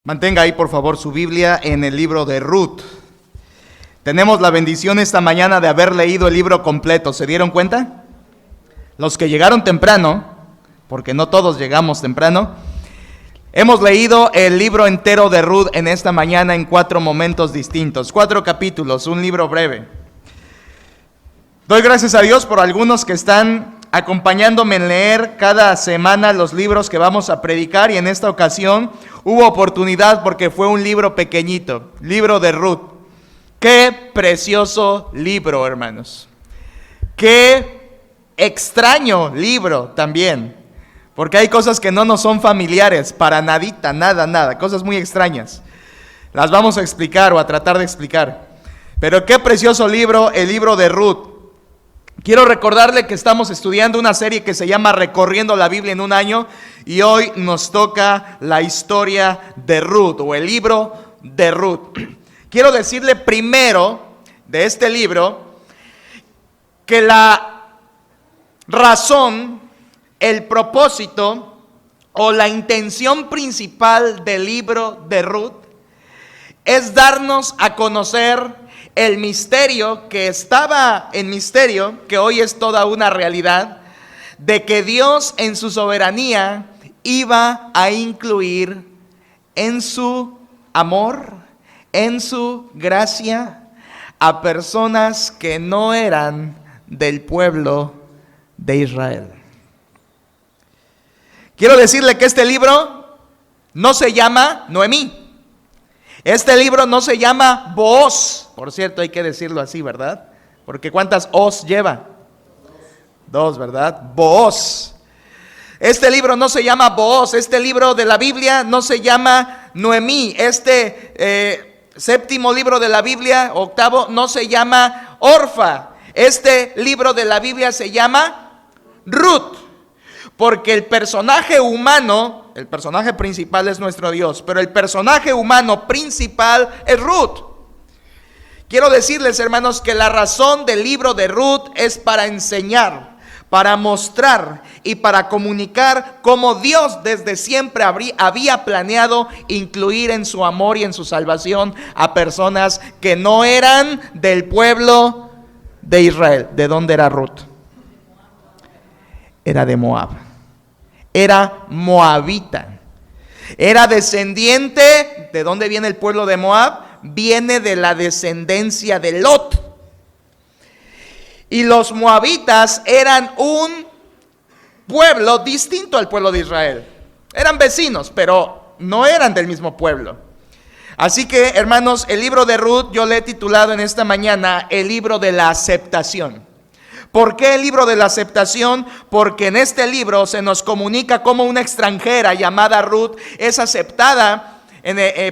Mantenga ahí por favor su Biblia en el libro de Ruth. Tenemos la bendición esta mañana de haber leído el libro completo. ¿Se dieron cuenta? Los que llegaron temprano, porque no todos llegamos temprano, hemos leído el libro entero de Ruth en esta mañana en 4 momentos distintos, 4 capítulos, un libro breve. Doy gracias a Dios por algunos que están acompañándome en leer cada semana los libros que vamos a predicar, y en esta ocasión hubo oportunidad porque fue un libro pequeñito, libro de Ruth. Qué precioso libro, hermanos. Qué extraño libro también, porque hay cosas que no nos son familiares, para nadita, nada, cosas muy extrañas. Las vamos a explicar o a tratar de explicar. Pero qué precioso libro, el libro de Ruth. Quiero recordarle que estamos estudiando una serie que se llama Recorriendo la Biblia en un año, y hoy nos toca la historia de Ruth, o el libro de Ruth. Quiero decirle primero de este libro que la razón, el propósito o la intención principal del libro de Ruth es darnos a conocer el misterio que estaba en misterio, que hoy es toda una realidad, de que Dios en su soberanía iba a incluir en su amor, en su gracia, a personas que no eran del pueblo de Israel. Quiero decirle que este libro no se llama Noemí. Este libro no se llama Booz. Por cierto, hay que decirlo así, ¿verdad? Porque ¿cuántas os lleva? 2, ¿verdad? Booz. Este libro no se llama Booz. Este libro de la Biblia no se llama Noemí. Este séptimo libro de la Biblia, octavo, no se llama Orfa. Este libro de la Biblia se llama Ruth. Porque el personaje humano, el personaje principal es nuestro Dios, pero el personaje humano principal es Ruth. Quiero decirles, hermanos, que la razón del libro de Ruth es para enseñar, para mostrar y para comunicar cómo Dios desde siempre había planeado incluir en su amor y en su salvación a personas que no eran del pueblo de Israel. ¿De dónde era Ruth? Era de Moab. Era moabita. Era descendiente. ¿De dónde viene el pueblo de Moab? Viene de la descendencia de Lot. Y los moabitas eran un pueblo distinto al pueblo de Israel. Eran vecinos, pero no eran del mismo pueblo. Así que, hermanos, el libro de Ruth yo le he titulado en esta mañana el libro de la aceptación. ¿Por qué el libro de la aceptación? Porque en este libro se nos comunica cómo una extranjera llamada Ruth es aceptada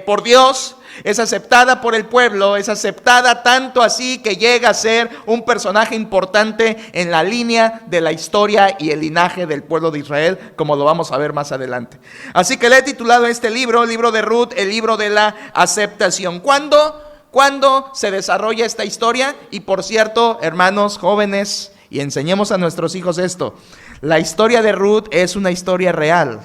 por Dios, es aceptada por el pueblo, es aceptada tanto así que llega a ser un personaje importante en la línea de la historia y el linaje del pueblo de Israel, como lo vamos a ver más adelante. Así que le he titulado este libro, el libro de Ruth, el libro de la aceptación. ¿Cuándo se desarrolla esta historia? Y por cierto, hermanos jóvenes, y enseñemos a nuestros hijos esto: la historia de Ruth es una historia real.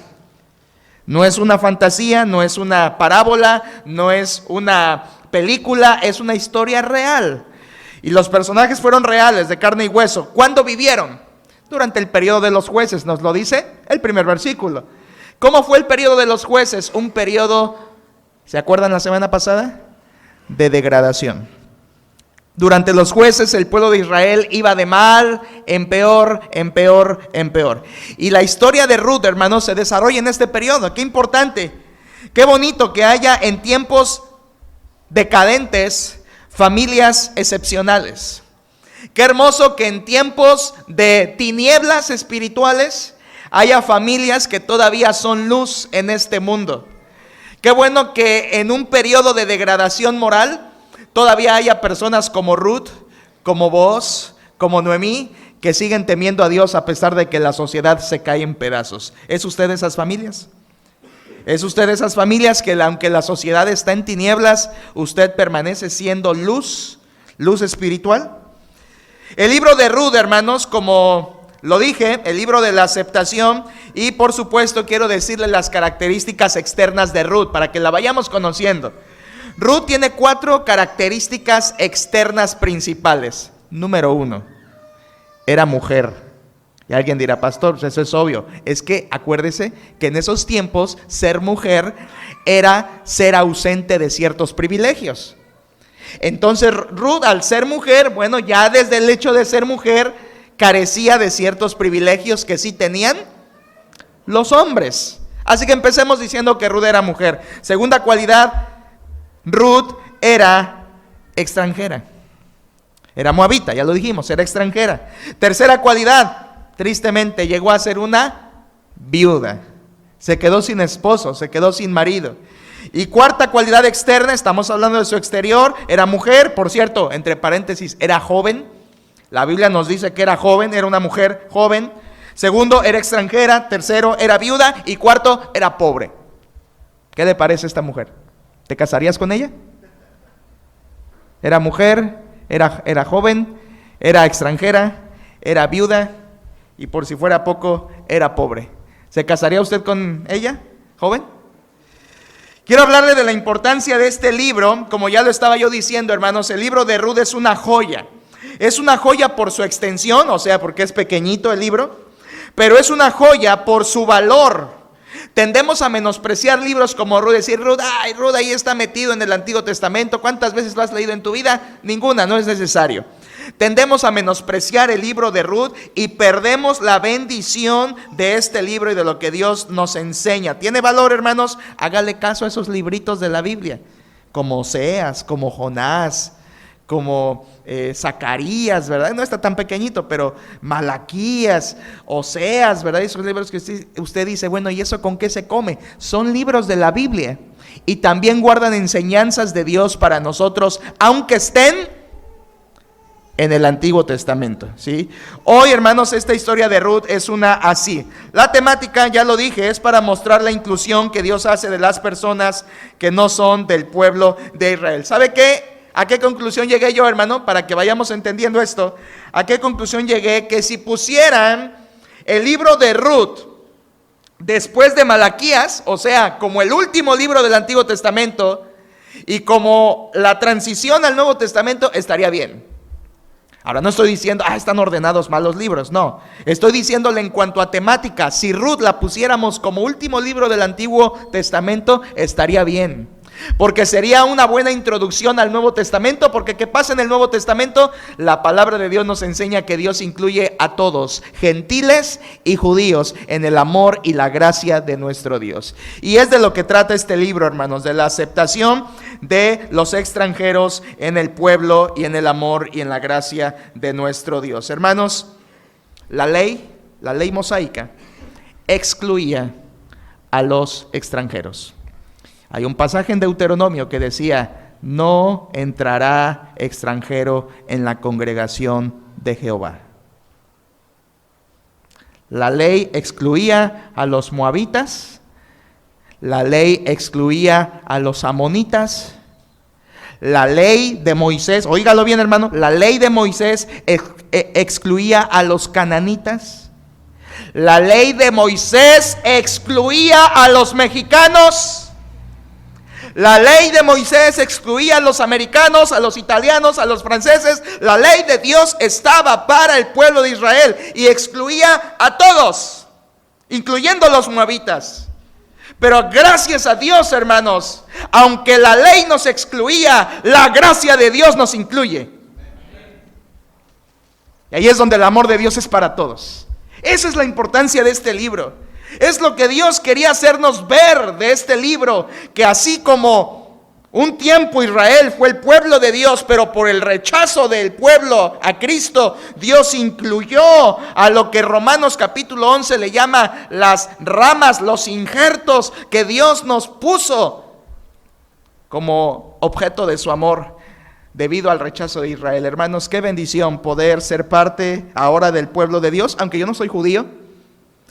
No es una fantasía, no es una parábola, no es una película, es una historia real. Y los personajes fueron reales, de carne y hueso. ¿Cuándo vivieron? Durante el periodo de los jueces, nos lo dice el primer versículo. ¿Cómo fue el periodo de los jueces? Un periodo, ¿se acuerdan la semana pasada? De degradación. Durante los jueces el pueblo de Israel iba de mal en peor, en peor, en peor. Y la historia de Ruth, hermanos, se desarrolla en este periodo. Qué importante, qué bonito que haya en tiempos decadentes familias excepcionales. Qué hermoso que en tiempos de tinieblas espirituales haya familias que todavía son luz en este mundo. Qué bueno que en un periodo de degradación moral todavía haya personas como Ruth, como Booz, como Noemí, que siguen temiendo a Dios a pesar de que la sociedad se cae en pedazos. ¿Es usted de esas familias? ¿Es usted de esas familias que aunque la sociedad está en tinieblas, usted permanece siendo luz espiritual? El libro de Ruth, hermanos, como lo dije, el libro de la aceptación, y por supuesto quiero decirle las características externas de Ruth para que la vayamos conociendo. Ruth tiene 4 características externas principales. Número 1, era mujer. Y alguien dirá, pastor, pues eso es obvio. Es que acuérdese que en esos tiempos ser mujer era ser ausente de ciertos privilegios. Entonces Ruth, al ser mujer, bueno, ya desde el hecho de ser mujer carecía de ciertos privilegios que sí tenían los hombres. Así que empecemos diciendo que Ruth era mujer. Segunda cualidad, Ruth era extranjera. Era moabita, ya lo dijimos, era extranjera. Tercera cualidad, tristemente llegó a ser una viuda. Se quedó sin esposo, se quedó sin marido. Y cuarta cualidad externa, estamos hablando de su exterior, era mujer, por cierto, entre paréntesis, era joven. La Biblia nos dice que era joven, era una mujer joven. Segundo, era extranjera. Tercero, era viuda. Y cuarto, era pobre. ¿Qué le parece a esta mujer? ¿Te casarías con ella? Era mujer, era joven, era extranjera, era viuda y por si fuera poco, era pobre. ¿Se casaría usted con ella, joven? Quiero hablarle de la importancia de este libro. Como ya lo estaba yo diciendo, hermanos, el libro de Ruth es una joya. Es una joya por su extensión, o sea, porque es pequeñito el libro, pero es una joya por su valor. Tendemos a menospreciar libros como Ruth, decir, Ruth ahí está metido en el Antiguo Testamento. ¿Cuántas veces lo has leído en tu vida? Ninguna, no es necesario. Tendemos a menospreciar el libro de Ruth y perdemos la bendición de este libro y de lo que Dios nos enseña. ¿Tiene valor, hermanos? Hágale caso a esos libritos de la Biblia, como Oseas, como Jonás, como Zacarías, ¿verdad? No está tan pequeñito, pero Malaquías, Oseas, ¿verdad? Esos libros que usted dice, bueno, ¿y eso con qué se come? Son libros de la Biblia y también guardan enseñanzas de Dios para nosotros, aunque estén en el Antiguo Testamento, ¿sí? Hoy, hermanos, esta historia de Ruth es una así. La temática, ya lo dije, es para mostrar la inclusión que Dios hace de las personas que no son del pueblo de Israel. ¿Sabe qué? ¿A qué conclusión llegué yo, hermano? Para que vayamos entendiendo esto. ¿A qué conclusión llegué? Que si pusieran el libro de Ruth después de Malaquías, o sea, como el último libro del Antiguo Testamento y como la transición al Nuevo Testamento, estaría bien. Ahora no estoy diciendo, están ordenados mal los libros, no. Estoy diciéndole en cuanto a temática, si Ruth la pusiéramos como último libro del Antiguo Testamento, estaría bien. Porque sería una buena introducción al Nuevo Testamento, porque ¿qué pasa en el Nuevo Testamento? La palabra de Dios nos enseña que Dios incluye a todos, gentiles y judíos, en el amor y la gracia de nuestro Dios. Y es de lo que trata este libro, hermanos, de la aceptación de los extranjeros en el pueblo y en el amor y en la gracia de nuestro Dios. Hermanos, la ley mosaica excluía a los extranjeros. Hay un pasaje en Deuteronomio que decía, no entrará extranjero en la congregación de Jehová. La ley excluía a los moabitas, la ley excluía a los amonitas, la ley de Moisés, óigalo bien, hermano, la ley de Moisés excluía a los cananitas, la ley de Moisés excluía a los mexicanos. La ley de Moisés excluía a los americanos, a los italianos, a los franceses. La ley de Dios estaba para el pueblo de Israel y excluía a todos, incluyendo a los moabitas. Pero gracias a Dios, hermanos, aunque la ley nos excluía, la gracia de Dios nos incluye. Y ahí es donde el amor de Dios es para todos. Esa es la importancia de este libro. Es lo que Dios quería hacernos ver de este libro, que así como un tiempo Israel fue el pueblo de Dios, pero por el rechazo del pueblo a Cristo, Dios incluyó a lo que Romanos capítulo 11 le llama las ramas, los injertos que Dios nos puso como objeto de su amor debido al rechazo de Israel. Hermanos, qué bendición poder ser parte ahora del pueblo de Dios, aunque yo no soy judío,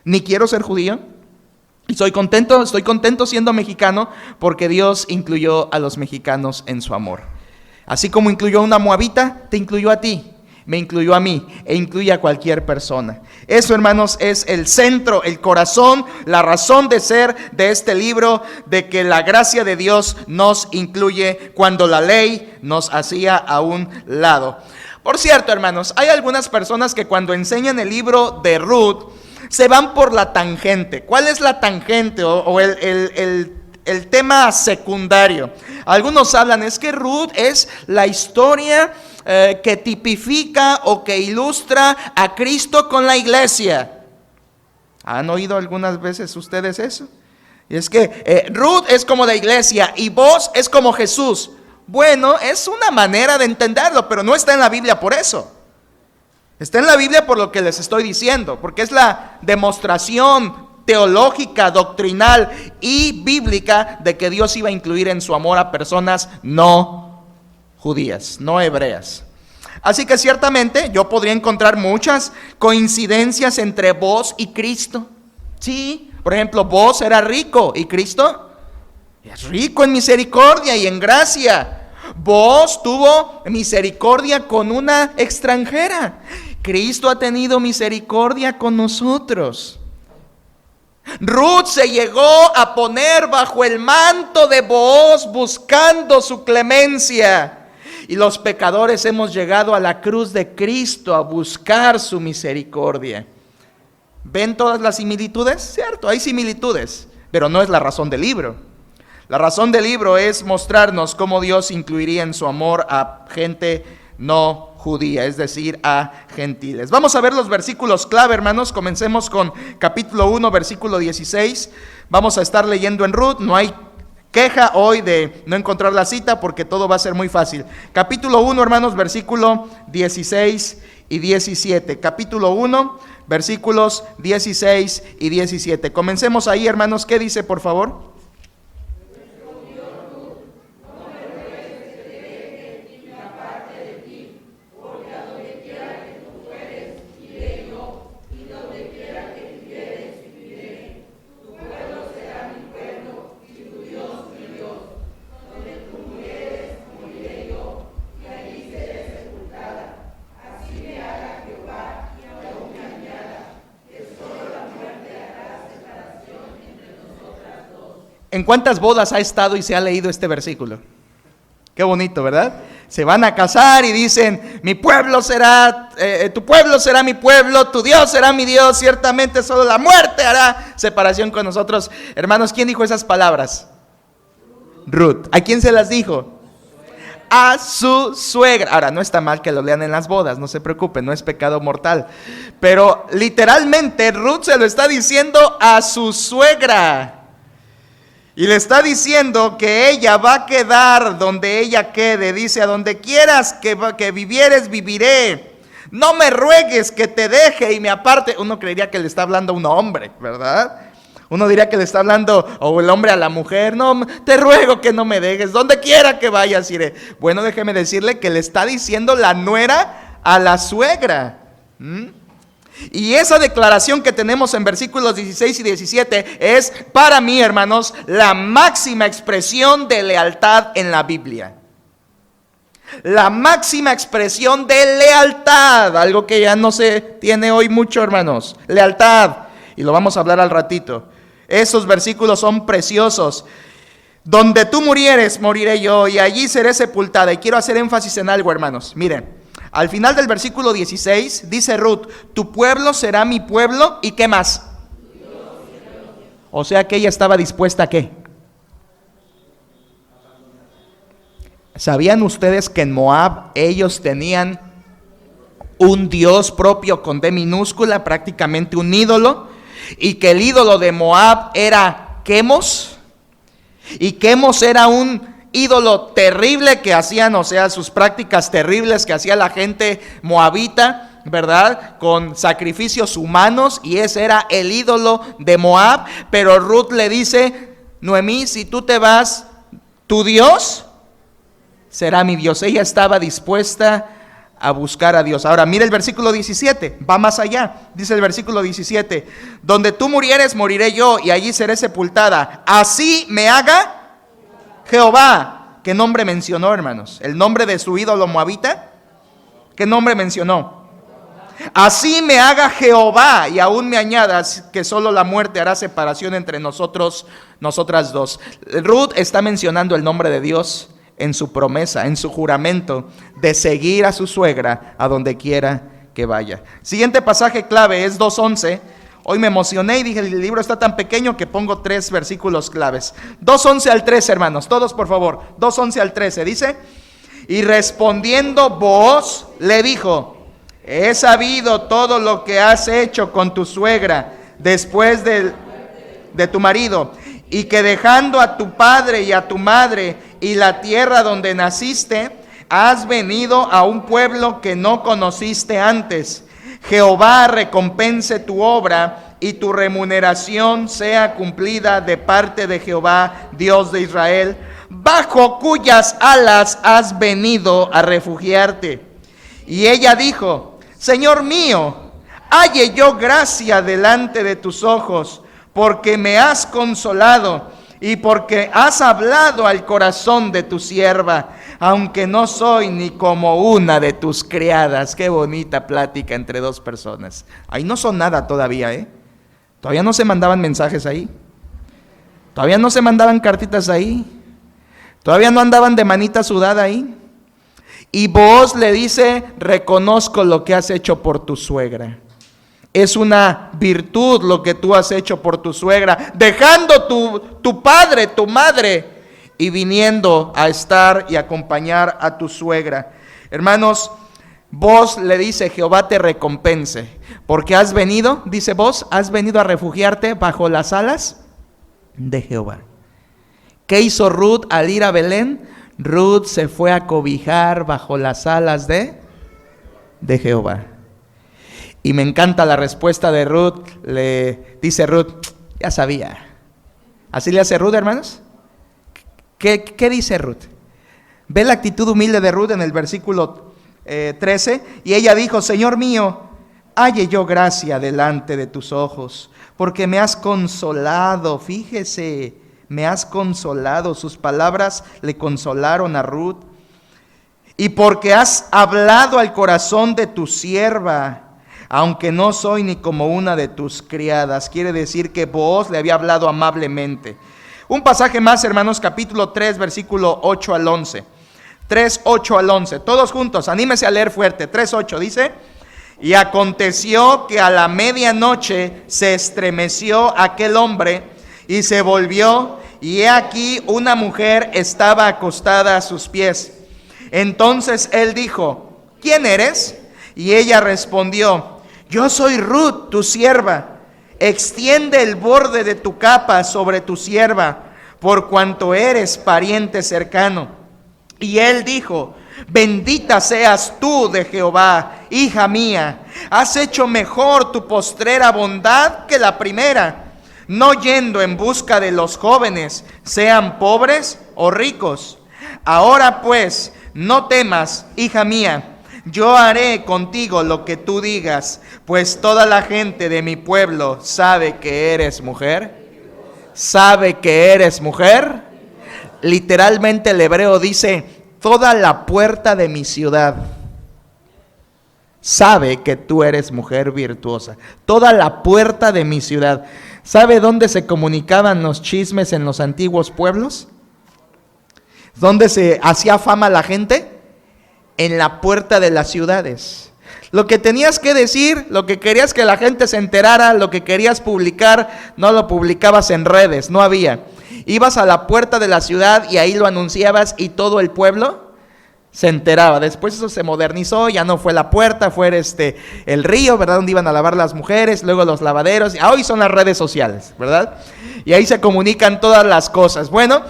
ni quiero ser judío. Y estoy contento siendo mexicano porque Dios incluyó a los mexicanos en su amor. Así como incluyó a una moabita, te incluyó a ti. Me incluyó a mí e incluye a cualquier persona. Eso, hermanos, es el centro, el corazón, la razón de ser de este libro, de que la gracia de Dios nos incluye cuando la ley nos hacía a un lado. Por cierto, hermanos, hay algunas personas que cuando enseñan el libro de Ruth se van por la tangente. ¿Cuál es la tangente o el tema secundario? Algunos hablan, es que Ruth es la historia que tipifica o que ilustra a Cristo con la iglesia. ¿Han oído algunas veces ustedes eso? Y es que Ruth es como la iglesia y Boaz es como Jesús. Bueno, es una manera de entenderlo, pero no está en la Biblia por eso. Está en la Biblia por lo que les estoy diciendo, porque es la demostración teológica, doctrinal y bíblica de que Dios iba a incluir en su amor a personas no judías, no hebreas. Así que ciertamente yo podría encontrar muchas coincidencias entre Boaz y Cristo. Sí, por ejemplo, Boaz era rico y Cristo es rico en misericordia y en gracia. Boaz tuvo misericordia con una extranjera. Cristo ha tenido misericordia con nosotros. Ruth se llegó a poner bajo el manto de Boaz buscando su clemencia. Y los pecadores hemos llegado a la cruz de Cristo a buscar su misericordia. ¿Ven todas las similitudes? Cierto, hay similitudes, pero no es la razón del libro. La razón del libro es mostrarnos cómo Dios incluiría en su amor a gente no judía, es decir, a gentiles. Vamos a ver los versículos clave, hermanos. Comencemos con capítulo 1, versículo 16. Vamos a estar leyendo en Ruth. No hay queja hoy de no encontrar la cita porque todo va a ser muy fácil. Capítulo 1, hermanos, versículo 16 y 17. Capítulo 1, versículos 16 y 17. Comencemos ahí, hermanos. ¿Qué dice, por favor? ¿En cuántas bodas ha estado y se ha leído este versículo? Qué bonito, ¿verdad? Se van a casar y dicen, mi pueblo será, tu pueblo será mi pueblo, tu Dios será mi Dios, ciertamente solo la muerte hará separación con nosotros. Hermanos, ¿quién dijo esas palabras? Ruth. ¿A quién se las dijo? A su suegra. Ahora, no está mal que lo lean en las bodas, no se preocupen, no es pecado mortal. Pero literalmente Ruth se lo está diciendo a su suegra. Y le está diciendo que ella va a quedar donde ella quede. Dice, a donde quieras que vivieres, viviré. No me ruegues que te deje y me aparte. Uno creería que le está hablando a un hombre, ¿verdad? Uno diría que le está hablando o el hombre a la mujer. No, te ruego que no me dejes. Donde quiera que vayas iré. Bueno, déjeme decirle que le está diciendo la nuera a la suegra. Y esa declaración que tenemos en versículos 16 y 17 es, para mí, hermanos, la máxima expresión de lealtad en la Biblia. La máxima expresión de lealtad, algo que ya no se tiene hoy mucho, hermanos. Lealtad, y lo vamos a hablar al ratito. Esos versículos son preciosos. Donde tú murieres, moriré yo, y allí seré sepultada. Y quiero hacer énfasis en algo, hermanos. Miren. Al final del versículo 16 dice Ruth, tu pueblo será mi pueblo, ¿y qué más? O sea que ella estaba dispuesta a ¿qué? ¿Sabían ustedes que en Moab ellos tenían un dios propio con D minúscula, prácticamente un ídolo? Y que el ídolo de Moab era Quemos, y Quemos era un ídolo terrible que hacían, o sea, sus prácticas terribles que hacía la gente moabita, ¿verdad? Con sacrificios humanos, y ese era el ídolo de Moab. Pero Ruth le dice, Noemí, si tú te vas, tu Dios será mi Dios. Ella estaba dispuesta a buscar a Dios. Ahora, mira el versículo 17, va más allá. Dice el versículo 17, donde tú murieres, moriré yo, y allí seré sepultada. Así me haga Jehová. ¿Qué nombre mencionó, hermanos? ¿El nombre de su ídolo moabita? ¿Qué nombre mencionó? Así me haga Jehová y aún me añadas que solo la muerte hará separación entre nosotras dos. Ruth está mencionando el nombre de Dios en su promesa, en su juramento de seguir a su suegra a donde quiera que vaya. Siguiente pasaje clave es 2:11. Hoy me emocioné y dije, el libro está tan pequeño que pongo 3 versículos claves. 2:11 al 13, hermanos, todos por favor. 2:11 al 13 dice: y respondiendo Booz le dijo: he sabido todo lo que has hecho con tu suegra después de tu marido, y que dejando a tu padre y a tu madre y la tierra donde naciste, has venido a un pueblo que no conociste antes. Jehová recompense tu obra y tu remuneración sea cumplida de parte de Jehová, Dios de Israel, bajo cuyas alas has venido a refugiarte. Y ella dijo: Señor mío, halle yo gracia delante de tus ojos, porque me has consolado y porque has hablado al corazón de tu sierva, aunque no soy ni como una de tus criadas. Qué bonita plática entre dos personas. Ahí no son nada todavía, ¿eh? Todavía no se mandaban mensajes ahí. Todavía no se mandaban cartitas ahí. Todavía no andaban de manita sudada ahí. Y Booz le dice: reconozco lo que has hecho por tu suegra. Es una virtud lo que tú has hecho por tu suegra, dejando tu padre, tu madre, y viniendo a estar y acompañar a tu suegra. Hermanos, Booz le dice: Jehová te recompense, porque has venido, dice Booz, has venido a refugiarte bajo las alas de Jehová. ¿Qué hizo Ruth al ir a Belén? Ruth se fue a cobijar bajo las alas de Jehová. Y me encanta la respuesta de Ruth. Le dice Ruth: ya sabía. ¿Así le hace Ruth, hermanos? ¿Qué dice Ruth? Ve la actitud humilde de Ruth en el versículo 13. Y ella dijo: Señor mío, halle yo gracia delante de tus ojos, porque me has consolado. Fíjese, me has consolado. Sus palabras le consolaron a Ruth. Y porque has hablado al corazón de tu sierva, aunque no soy ni como una de tus criadas. Quiere decir que Booz le había hablado amablemente. Un pasaje más, hermanos, capítulo 3, versículo 8 al 11. 3, 8 al 11. Todos juntos, anímese a leer fuerte. 3, 8 dice: y aconteció que a la medianoche se estremeció aquel hombre y se volvió, y he aquí una mujer estaba acostada a sus pies. Entonces él dijo: ¿quién eres? Y ella respondió: yo soy Ruth, tu sierva. Extiende el borde de tu capa sobre tu sierva, por cuanto eres pariente cercano. Y él dijo: bendita seas tú de Jehová, hija mía. Has hecho mejor tu postrera bondad que la primera, no yendo en busca de los jóvenes, sean pobres o ricos. Ahora pues, no temas, hija mía. Yo haré contigo lo que tú digas, pues toda la gente de mi pueblo sabe que eres mujer. ¿Sabe que eres mujer? Literalmente el hebreo dice: toda la puerta de mi ciudad sabe que tú eres mujer virtuosa. Toda la puerta de mi ciudad. ¿Sabe dónde se comunicaban los chismes en los antiguos pueblos? ¿Dónde se hacía fama la gente? En la puerta de las ciudades. Lo que tenías que decir, lo que querías que la gente se enterara, lo que querías publicar, no lo publicabas en redes, no había. Ibas a la puerta de la ciudad y ahí lo anunciabas y todo el pueblo se enteraba. Después eso se modernizó, ya no fue la puerta, fue el río, ¿verdad? Donde iban a lavar las mujeres, luego los lavaderos, y hoy son las redes sociales, ¿verdad? Y ahí se comunican todas las cosas. Bueno,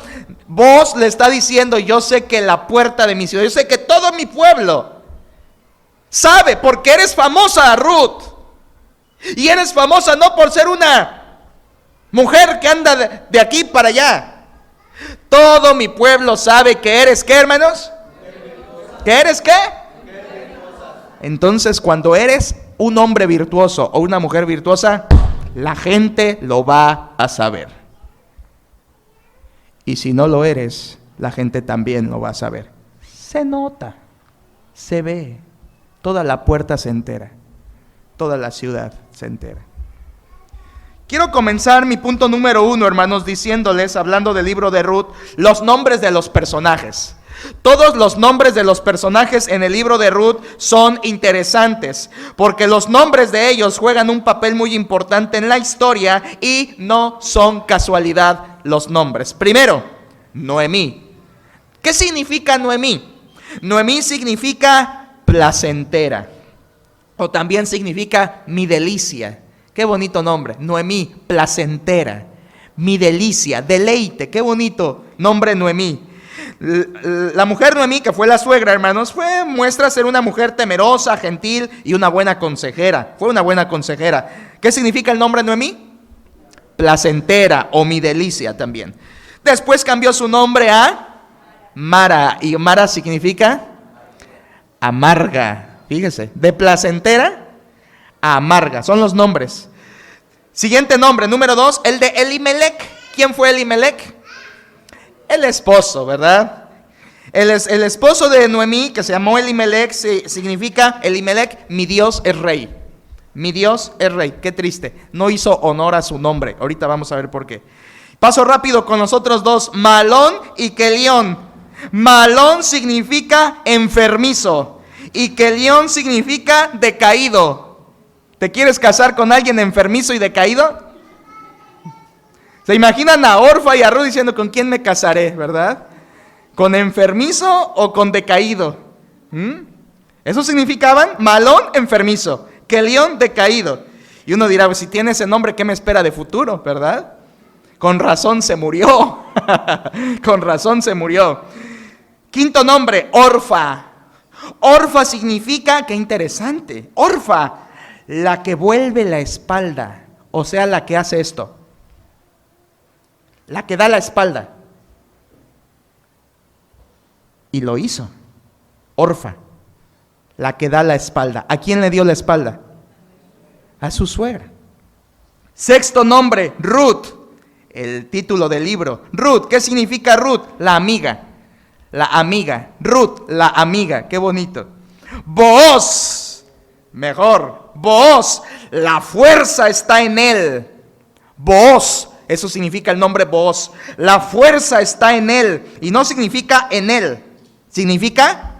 Booz le está diciendo: yo sé que la puerta de mi ciudad, yo sé que todo mi pueblo sabe, porque eres famosa, Ruth. Y eres famosa no por ser una mujer que anda de aquí para allá. Todo mi pueblo sabe que eres, ¿qué, hermanos? ¿Que eres qué? Entonces, cuando eres un hombre virtuoso o una mujer virtuosa, la gente lo va a saber. Y si no lo eres, la gente también lo va a saber. Se nota, se ve, toda la puerta se entera, toda la ciudad se entera. Quiero comenzar mi punto número 1, hermanos, diciéndoles, hablando del libro de Ruth, los nombres de los personajes. Todos los nombres de los personajes en el libro de Ruth son interesantes, porque los nombres de ellos juegan un papel muy importante en la historia y no son casualidad los nombres. Primero, Noemí. ¿Qué significa Noemí? Noemí significa placentera, o también significa mi delicia. Qué bonito nombre, Noemí, placentera, mi delicia, deleite, qué bonito nombre Noemí. La mujer Noemí, que fue la suegra, hermanos, muestra ser una mujer temerosa, gentil y una buena consejera. Fue una buena consejera. ¿Qué significa el nombre Noemí? Placentera o mi delicia también. Después cambió su nombre a Mara, y Mara significa amarga. Fíjese, de placentera a amarga, son los nombres. Siguiente nombre, número 2, el de Elimelech. ¿Quién fue Elimelech? El esposo, ¿verdad? El esposo de Noemí, que se llamó Elimelech, significa Elimelech, mi Dios es rey. Mi Dios es rey. Qué triste, no hizo honor a su nombre. Ahorita vamos a ver por qué. Paso rápido con los otros dos, Malón y Kelión. Malón significa enfermizo y Kelión significa decaído. ¿Te quieres casar con alguien enfermizo y decaído? ¿Se imaginan a Orfa y a Ruth diciendo con quién me casaré, verdad? ¿Con enfermizo o con decaído? Eso significaban Malón, enfermizo, Kelión, decaído. Y uno dirá, pues, si tiene ese nombre, ¿qué me espera de futuro, verdad? Con razón se murió. Con razón se murió. Quinto nombre, Orfa. Orfa significa, qué interesante, Orfa, la que vuelve la espalda, o sea, la que hace esto, la que da la espalda. Y lo hizo. Orfa, la que da la espalda. ¿A quién le dio la espalda? A su suegra. Sexto nombre, Ruth, el título del libro. Ruth, ¿qué significa Ruth? La amiga. La amiga. Ruth, la amiga. Qué bonito. Booz, mejor. Booz, la fuerza está en él. Booz, eso significa el nombre Booz. La fuerza está en él. Y no significa en él. Significa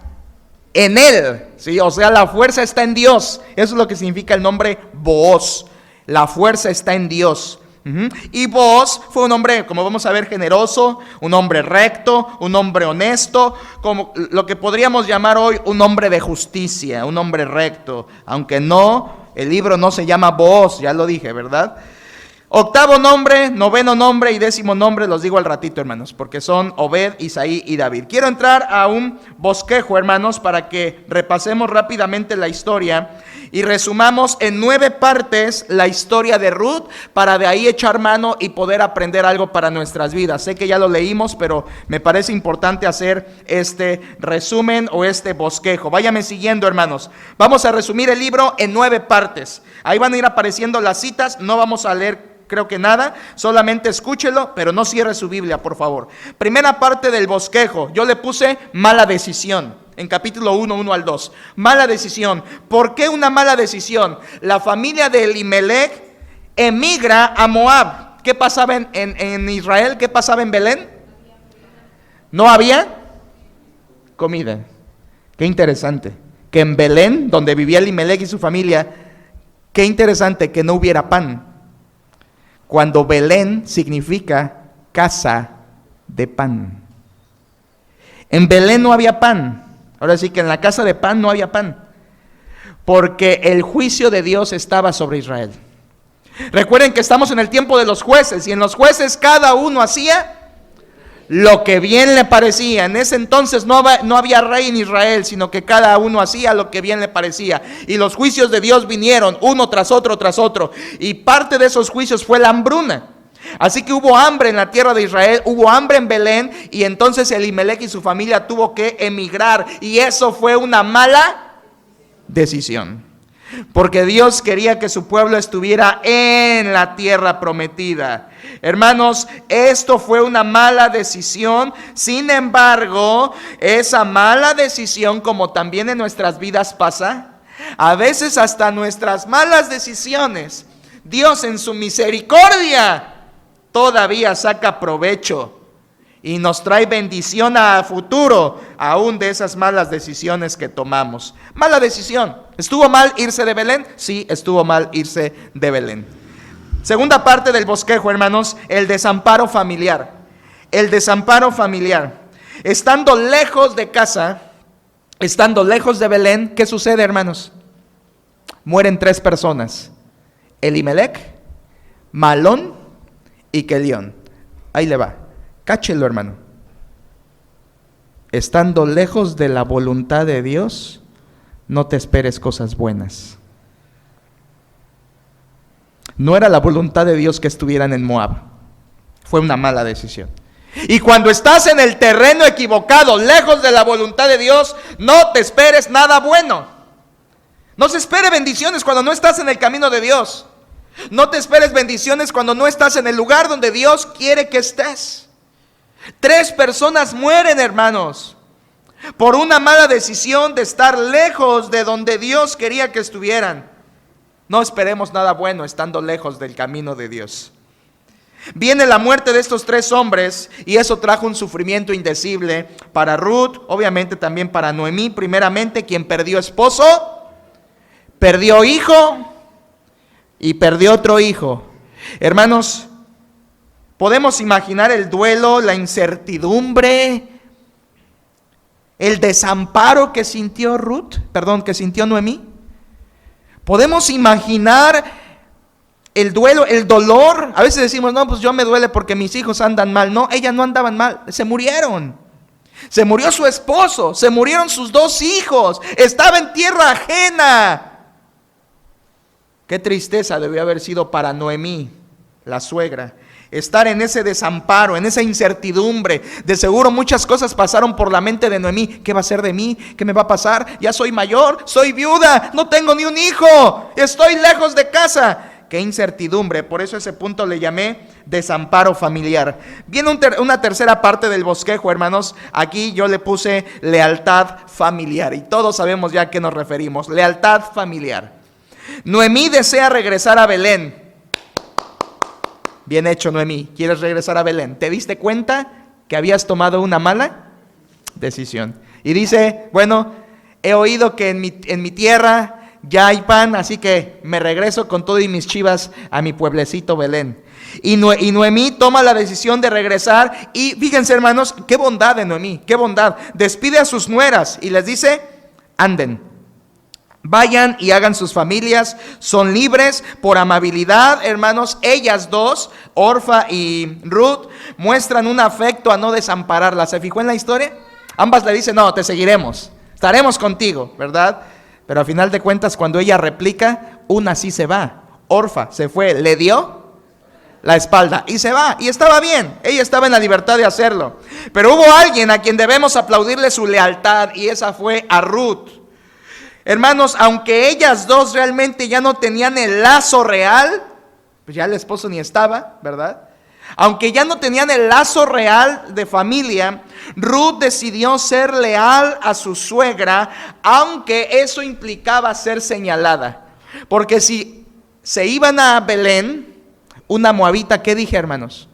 en él. ¿Sí? O sea, la fuerza está en Dios. Eso es lo que significa el nombre Booz. La fuerza está en Dios. Y Booz fue un hombre, como vamos a ver, generoso, un hombre recto, un hombre honesto, como lo que podríamos llamar hoy un hombre de justicia, un hombre recto, aunque no, el libro no se llama Booz, ya lo dije, ¿verdad? Octavo nombre, noveno nombre y décimo nombre los digo al ratito, hermanos, porque son Obed, Isaí y David. Quiero entrar a un bosquejo, hermanos, para que repasemos rápidamente la historia y resumamos en 9 partes la historia de Ruth, para de ahí echar mano y poder aprender algo para nuestras vidas. Sé que ya lo leímos, pero me parece importante hacer este resumen o este bosquejo. Váyame siguiendo, hermanos. Vamos a resumir el libro en 9 partes. Ahí van a ir apareciendo las citas, no vamos a leer creo que nada, solamente escúchelo, pero no cierre su Biblia, por favor. Primera parte del bosquejo, yo le puse mala decisión, en capítulo 1, 1 al 2. Mala decisión. ¿Por qué una mala decisión? La familia de Elimelech emigra a Moab. ¿Qué pasaba en Israel? ¿Qué pasaba en Belén? ¿No había comida? Qué interesante, que en Belén, donde vivía Elimelech y su familia, qué interesante que no hubiera pan, cuando Belén significa casa de pan. En Belén no había pan. Ahora sí que en la casa de pan no había pan, porque el juicio de Dios estaba sobre Israel. Recuerden que estamos en el tiempo de los jueces, y en los jueces cada uno hacía lo que bien le parecía. En ese entonces no había rey en Israel, sino que cada uno hacía lo que bien le parecía. Y los juicios de Dios vinieron uno tras otro, y parte de esos juicios fue la hambruna. Así que hubo hambre en la tierra de Israel, hubo hambre en Belén, y entonces Elimelech y su familia tuvo que emigrar, y eso fue una mala decisión, porque Dios quería que su pueblo estuviera en la tierra prometida. Hermanos, esto fue una mala decisión. Sin embargo, esa mala decisión, como también en nuestras vidas pasa, A veces hasta nuestras malas decisiones, Dios en su misericordia todavía saca provecho y nos trae bendición a futuro, aún de esas malas decisiones que tomamos. Mala decisión. ¿Estuvo mal irse de Belén? Sí, estuvo mal irse de Belén. Segunda parte del bosquejo, hermanos, el desamparo familiar. El desamparo familiar. Estando lejos de casa, estando lejos de Belén, ¿qué sucede, hermanos? Mueren 3 personas: Elimelec, Malón y Kelión. Ahí le va, cáchelo, hermano. Estando lejos de la voluntad de Dios, no te esperes cosas buenas. No era la voluntad de Dios que estuvieran en Moab. Fue una mala decisión. Y cuando estás en el terreno equivocado, lejos de la voluntad de Dios, no te esperes nada bueno. No se espere bendiciones cuando no estás en el camino de Dios. No te esperes bendiciones cuando no estás en el lugar donde Dios quiere que estés. 3 personas mueren, hermanos, por una mala decisión de estar lejos de donde Dios quería que estuvieran. No esperemos nada bueno estando lejos del camino de Dios. Viene la muerte de estos 3 hombres y eso trajo un sufrimiento indecible para Ruth, obviamente también para Noemí, primeramente, quien perdió esposo, perdió hijo y perdió otro hijo. Hermanos, podemos imaginar el duelo, la incertidumbre, el desamparo que sintió que sintió Noemí. Podemos imaginar el duelo, el dolor. A veces decimos, no, pues yo me duele porque mis hijos andan mal. No, ellas no andaban mal, se murieron. Se murió su esposo, se murieron sus 2 hijos, estaba en tierra ajena. Qué tristeza debió haber sido para Noemí, la suegra, estar en ese desamparo, en esa incertidumbre. De seguro muchas cosas pasaron por la mente de Noemí. ¿Qué va a ser de mí? ¿Qué me va a pasar? Ya soy mayor, soy viuda, no tengo ni un hijo, estoy lejos de casa. Qué incertidumbre. Por eso ese punto le llamé desamparo familiar. Viene una tercera parte del bosquejo, hermanos. Aquí yo le puse lealtad familiar. Y todos sabemos ya a qué nos referimos. Lealtad familiar. Noemí desea regresar a Belén. Bien hecho, Noemí. ¿Quieres regresar a Belén? ¿Te diste cuenta que habías tomado una mala decisión? Y dice, bueno, he oído que en mi tierra ya hay pan, así que me regreso con todo y mis chivas a mi pueblecito Belén. Y Noemí toma la decisión de regresar. Y fíjense, hermanos, qué bondad de Noemí, qué bondad. Despide a sus nueras y les dice, anden, vayan y hagan sus familias, son libres. Por amabilidad, hermanos, ellas 2, Orfa y Ruth, muestran un afecto a no desampararla. ¿Se fijó en la historia? Ambas le dicen, no, te seguiremos, estaremos contigo, ¿verdad? Pero al final de cuentas, cuando ella replica, una sí se va. Orfa se fue, le dio la espalda y se va. Y estaba bien, ella estaba en la libertad de hacerlo. Pero hubo alguien a quien debemos aplaudirle su lealtad, y esa fue a Ruth. Hermanos, aunque ellas 2 realmente ya no tenían el lazo real, pues ya el esposo ni estaba, ¿verdad? Aunque ya no tenían el lazo real de familia, Ruth decidió ser leal a su suegra, aunque eso implicaba ser señalada. Porque si se iban a Belén, una moabita, ¿qué dije, hermanos?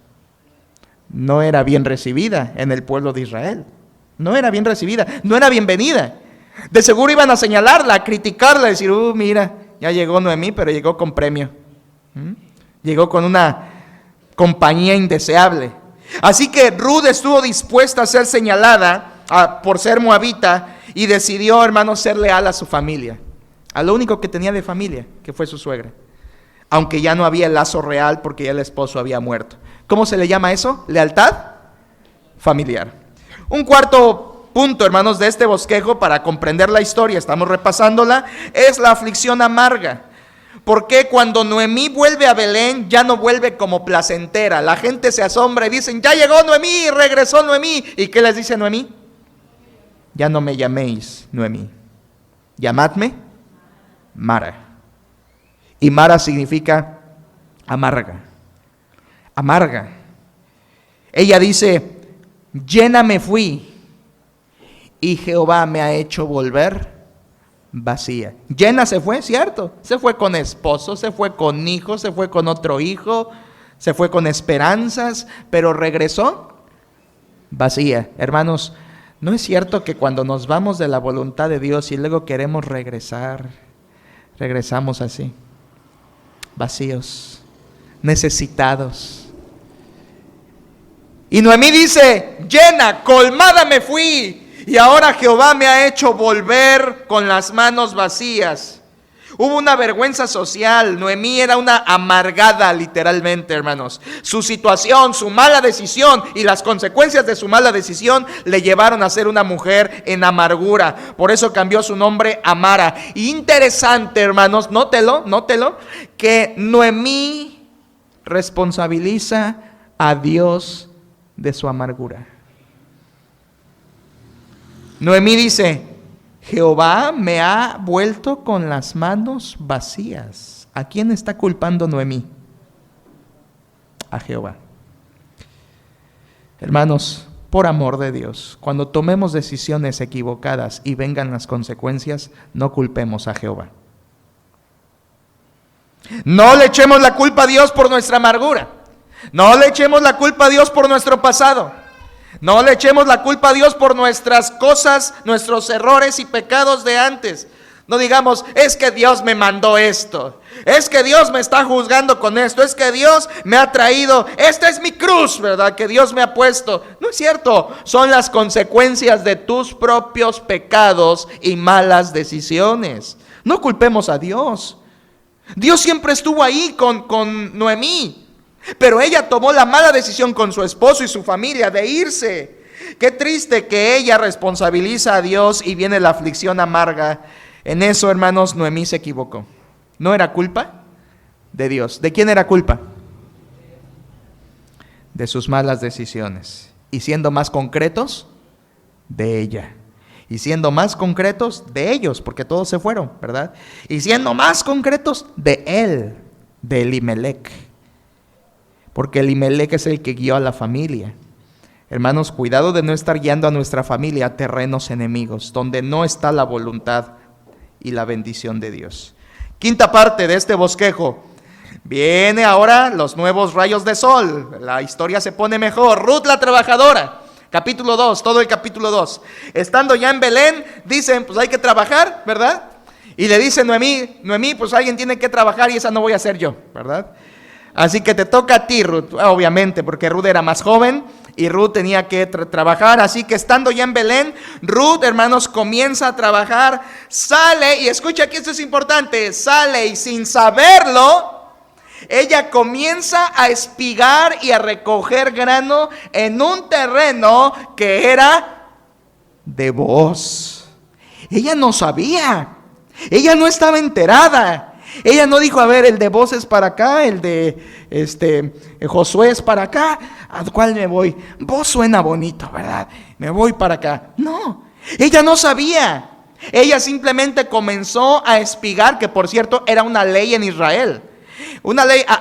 No era bien recibida en el pueblo de Israel. No era bien recibida, no era bienvenida. De seguro iban a señalarla, a criticarla, a decir, mira, ya llegó Noemí, pero llegó con premio. Llegó con una compañía indeseable. Así que Ruth estuvo dispuesta a ser señalada por ser moabita y decidió, hermanos, ser leal a su familia, a lo único que tenía de familia, que fue su suegra, aunque ya no había el lazo real porque ya el esposo había muerto. ¿Cómo se le llama eso? Lealtad familiar. Un cuarto punto, hermanos, de este bosquejo para comprender la historia, estamos repasándola, es la aflicción amarga. Porque cuando Noemí vuelve a Belén, ya no vuelve como placentera. La gente se asombra y dicen, ya llegó Noemí, regresó Noemí. ¿Y qué les dice Noemí? Ya no me llaméis Noemí, llamadme Mara. Y Mara significa amarga, amarga. Ella dice, llena me fui y Jehová me ha hecho volver vacía. Llena se fue, cierto. Se fue con esposo, se fue con hijo, se fue con otro hijo, se fue con esperanzas, pero regresó vacía. Hermanos, ¿no es cierto que cuando nos vamos de la voluntad de Dios y luego queremos regresar, regresamos así, vacíos, necesitados? Y Noemí dice, llena, colmada me fui, y ahora Jehová me ha hecho volver con las manos vacías. Hubo una vergüenza social. Noemí era una amargada, literalmente, hermanos. Su situación, su mala decisión y las consecuencias de su mala decisión le llevaron a ser una mujer en amargura. Por eso cambió su nombre a Mara. Interesante, hermanos, nótelo, que Noemí responsabiliza a Dios de su amargura. Noemí dice, Jehová me ha vuelto con las manos vacías. ¿A quién está culpando Noemí? A Jehová. Hermanos, por amor de Dios, cuando tomemos decisiones equivocadas y vengan las consecuencias, no culpemos a Jehová. No le echemos la culpa a Dios por nuestra amargura. No le echemos la culpa a Dios por nuestro pasado. No le echemos la culpa a Dios por nuestras cosas, nuestros errores y pecados de antes. No digamos, es que Dios me mandó esto, es que Dios me está juzgando con esto, es que Dios me ha traído, esta es mi cruz, ¿verdad? Que Dios me ha puesto. No es cierto, son las consecuencias de tus propios pecados y malas decisiones. No culpemos a Dios. Dios siempre estuvo ahí con Noemí. Pero ella tomó la mala decisión con su esposo y su familia de irse. Qué triste que ella responsabiliza a Dios y viene la aflicción amarga. En eso, hermanos, Noemí se equivocó. No era culpa de Dios. ¿De quién era culpa? De sus malas decisiones. Y siendo más concretos, de ella. Y siendo más concretos, de ellos, porque todos se fueron, ¿verdad? Y siendo más concretos, de él, de Elimelec. Porque Elimelec es el que guió a la familia. Hermanos, cuidado de no estar guiando a nuestra familia a terrenos enemigos, donde no está la voluntad y la bendición de Dios. Quinta parte de este bosquejo. Viene ahora los nuevos rayos de sol. La historia se pone mejor. Ruth la trabajadora. Capítulo 2, todo el capítulo 2. Estando ya en Belén, dicen, pues hay que trabajar, ¿verdad? Y le dice Noemí, pues alguien tiene que trabajar y esa no voy a ser yo, ¿verdad? Así que te toca a ti, Ruth, obviamente, porque Ruth era más joven y Ruth tenía que trabajar. Así que estando ya en Belén, Ruth, hermanos, comienza a trabajar, sale, y escucha que esto es importante, sale y sin saberlo, ella comienza a espigar y a recoger grano en un terreno que era de Booz. Ella no sabía, ella no estaba enterada. Ella no dijo, a ver, el de Booz es para acá, el de Josué es para acá, ¿a cuál me voy? Booz suena bonito, ¿verdad? Me voy para acá. No, ella no sabía. Ella simplemente comenzó a espigar, que por cierto era una ley en Israel.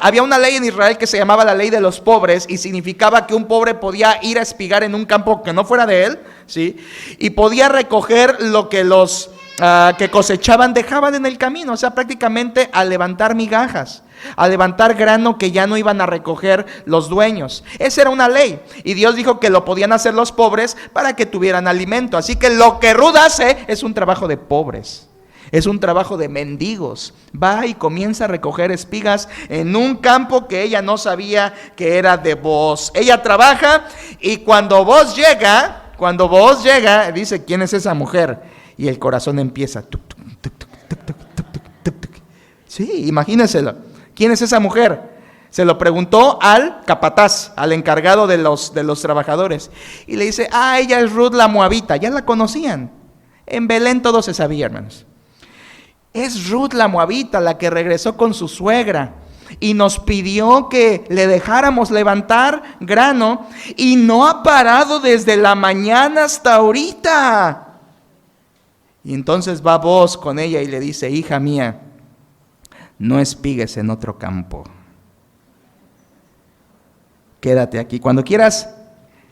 Había una ley en Israel que se llamaba la ley de los pobres y significaba que un pobre podía ir a espigar en un campo que no fuera de él, ¿sí? Y podía recoger lo que los que cosechaban dejaban en el camino, o sea, prácticamente a levantar migajas, a levantar grano que ya no iban a recoger los dueños. Esa era una ley y Dios dijo que lo podían hacer los pobres para que tuvieran alimento. Así que lo que Ruth hace es un trabajo de pobres, es un trabajo de mendigos. Va y comienza a recoger espigas en un campo que ella no sabía que era de Booz. Ella trabaja y cuando Booz llega, dice, ¿quién es esa mujer? Y el corazón empieza. Tuc, tuc, tuc, tuc, tuc, tuc, tuc, tuc, tuc. Sí, imagínenselo. ¿Quién es esa mujer? Se lo preguntó al capataz, al encargado de los trabajadores. Y le dice, ella es Ruth la Moabita. Ya la conocían. En Belén todo se sabía, hermanos. Es Ruth la Moabita, la que regresó con su suegra. Y nos pidió que le dejáramos levantar grano. Y no ha parado desde la mañana hasta ahorita. Y entonces va Booz con ella y le dice, hija mía, no espigues en otro campo. Quédate aquí. Cuando quieras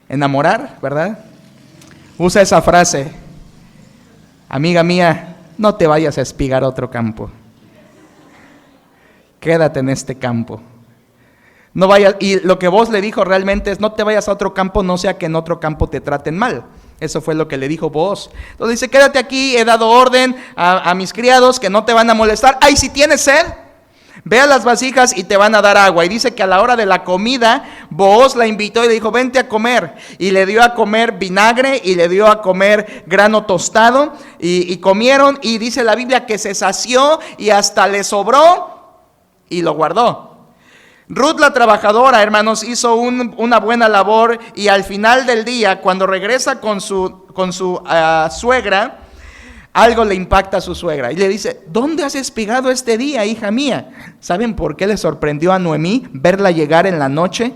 enamorar, ¿verdad? Usa esa frase. Amiga mía, no te vayas a espigar a otro campo. Quédate en este campo. No vayas, y lo que Booz le dijo realmente es, no te vayas a otro campo, no sea que en otro campo te traten mal. Eso fue lo que le dijo Booz. Entonces dice, quédate aquí, he dado orden a mis criados que no te van a molestar. Ay, si tienes sed, ve a las vasijas y te van a dar agua. Y dice que a la hora de la comida, Booz la invitó y le dijo, vente a comer. Y le dio a comer vinagre y le dio a comer grano tostado. Y comieron, y dice la Biblia que se sació y hasta le sobró y lo guardó. Ruth la trabajadora, hermanos, hizo una buena labor, y al final del día, cuando regresa con su suegra, algo le impacta a su suegra y le dice, ¿dónde has espigado este día, hija mía? ¿Saben por qué le sorprendió a Noemí verla llegar en la noche?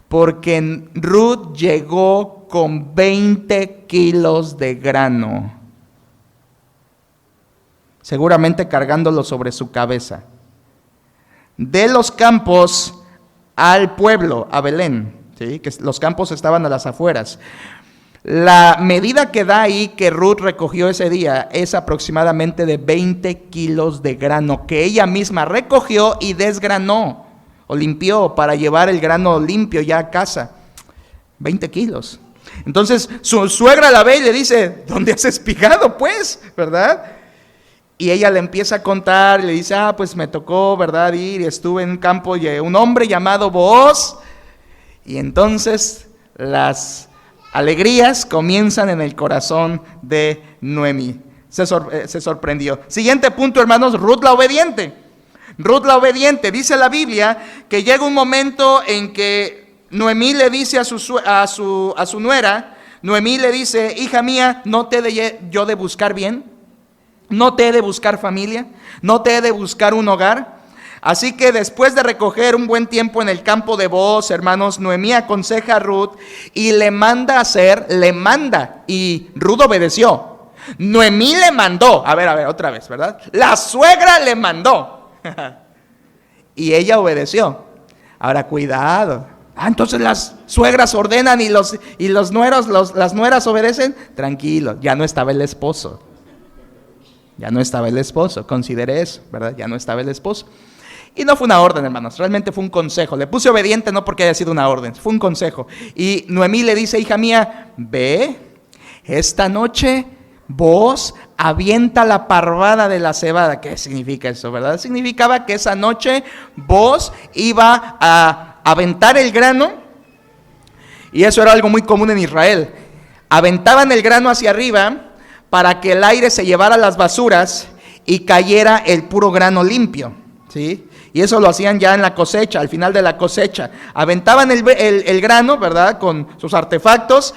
Porque Ruth llegó con 20 kilos de grano, seguramente cargándolo sobre su cabeza, de los campos al pueblo, a Belén, ¿sí? Que los campos estaban a las afueras. La medida que da ahí que Ruth recogió ese día es aproximadamente de 20 kilos de grano que ella misma recogió y desgranó o limpió para llevar el grano limpio ya a casa. 20 kilos. Entonces su suegra la ve y le dice, ¿dónde has espigado pues? ¿Verdad? Y ella le empieza a contar y le dice, pues me tocó, ¿verdad? Ir y estuve en un campo y un hombre llamado Booz. Y entonces las alegrías comienzan en el corazón de Noemí. Se sorprendió. Siguiente punto, hermanos, Ruth la obediente. Ruth la obediente. Dice la Biblia que llega un momento en que Noemí le dice a su nuera, Noemí le dice, hija mía, ¿no te he de yo de buscar bien? ¿No te he de buscar familia? ¿No te he de buscar un hogar? Así que después de recoger un buen tiempo en el campo de Booz, hermanos, Noemí aconseja a Ruth y le manda, y Ruth obedeció. Noemí le mandó, a ver, otra vez, ¿verdad? La suegra le mandó y ella obedeció. Ahora, cuidado. Entonces las suegras ordenan y las nueras obedecen. Tranquilo, ya no estaba el esposo. Considere eso, ¿verdad? Ya no estaba el esposo. Y no fue una orden, hermanos, realmente fue un consejo. Le puse obediente no porque haya sido una orden, fue un consejo. Y Noemí le dice, hija mía, ve, esta noche Booz avienta la parvada de la cebada. ¿Qué significa eso, verdad? Significaba que esa noche Booz iba a aventar el grano, y eso era algo muy común en Israel. Aventaban el grano hacia arriba para que el aire se llevara las basuras y cayera el puro grano limpio, ¿sí? Y eso lo hacían ya en la cosecha, al final de la cosecha. Aventaban el grano, ¿verdad? Con sus artefactos.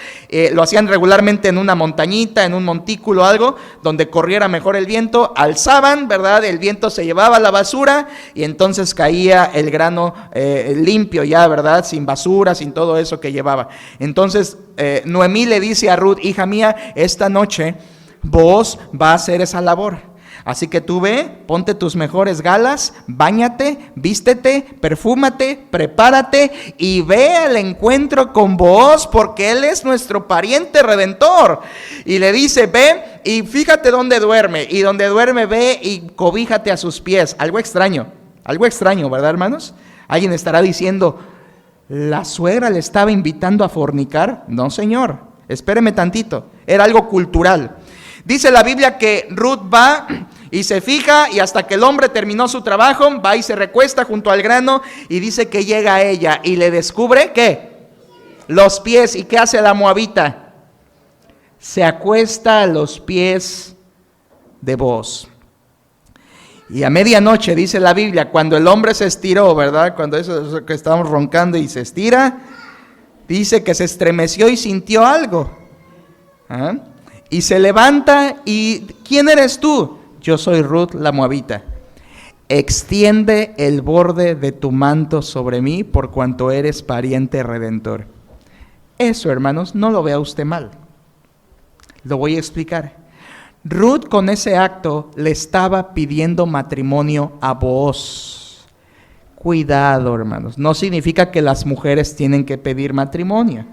Lo hacían regularmente en una montañita, en un montículo, algo, donde corriera mejor el viento. Alzaban, ¿verdad? El viento se llevaba la basura y entonces caía el grano limpio ya, ¿verdad? Sin basura, sin todo eso que llevaba. Entonces, Noemí le dice a Ruth, hija mía, esta noche Booz va a hacer esa labor. Así que tú ve, ponte tus mejores galas, báñate, vístete, perfúmate, prepárate y ve al encuentro con Booz, porque él es nuestro pariente redentor. Y le dice, ve y fíjate dónde duerme, y donde duerme ve y cobíjate a sus pies. Algo extraño, ¿verdad, hermanos? Alguien estará diciendo, ¿la suegra le estaba invitando a fornicar? No, señor, espéreme tantito, era algo cultural. Dice la Biblia que Ruth va y se fija, y hasta que el hombre terminó su trabajo, va y se recuesta junto al grano, y dice que llega a ella y le descubre, ¿qué? Los pies. ¿Y qué hace la moabita? Se acuesta a los pies de Booz. Y a medianoche, dice la Biblia, cuando el hombre se estiró, ¿verdad? Cuando eso que estábamos roncando y se estira, dice que se estremeció y sintió algo. Y se levanta y, ¿quién eres tú? Yo soy Ruth la moabita. Extiende el borde de tu manto sobre mí, por cuanto eres pariente redentor. Eso, hermanos, no lo vea usted mal. Lo voy a explicar. Ruth con ese acto le estaba pidiendo matrimonio a Booz. Cuidado, hermanos, no significa que las mujeres tienen que pedir matrimonio.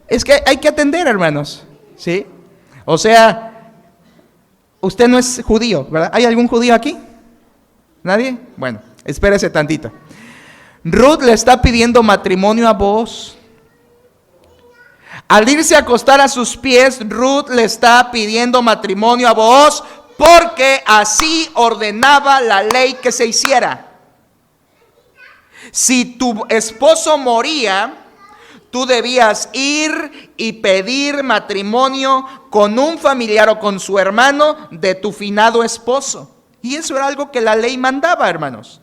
Es que hay que atender, hermanos, ¿sí? O sea, Usted no es judío, ¿verdad? ¿Hay algún judío aquí? ¿Nadie? Bueno, espérese tantito. Ruth le está pidiendo matrimonio a Booz. Al irse a acostar a sus pies, Ruth le está pidiendo matrimonio a Booz porque así ordenaba la ley que se hiciera. Si tu esposo moría, tú debías ir y pedir matrimonio con un familiar o con su hermano de tu finado esposo. Y eso era algo que la ley mandaba, hermanos.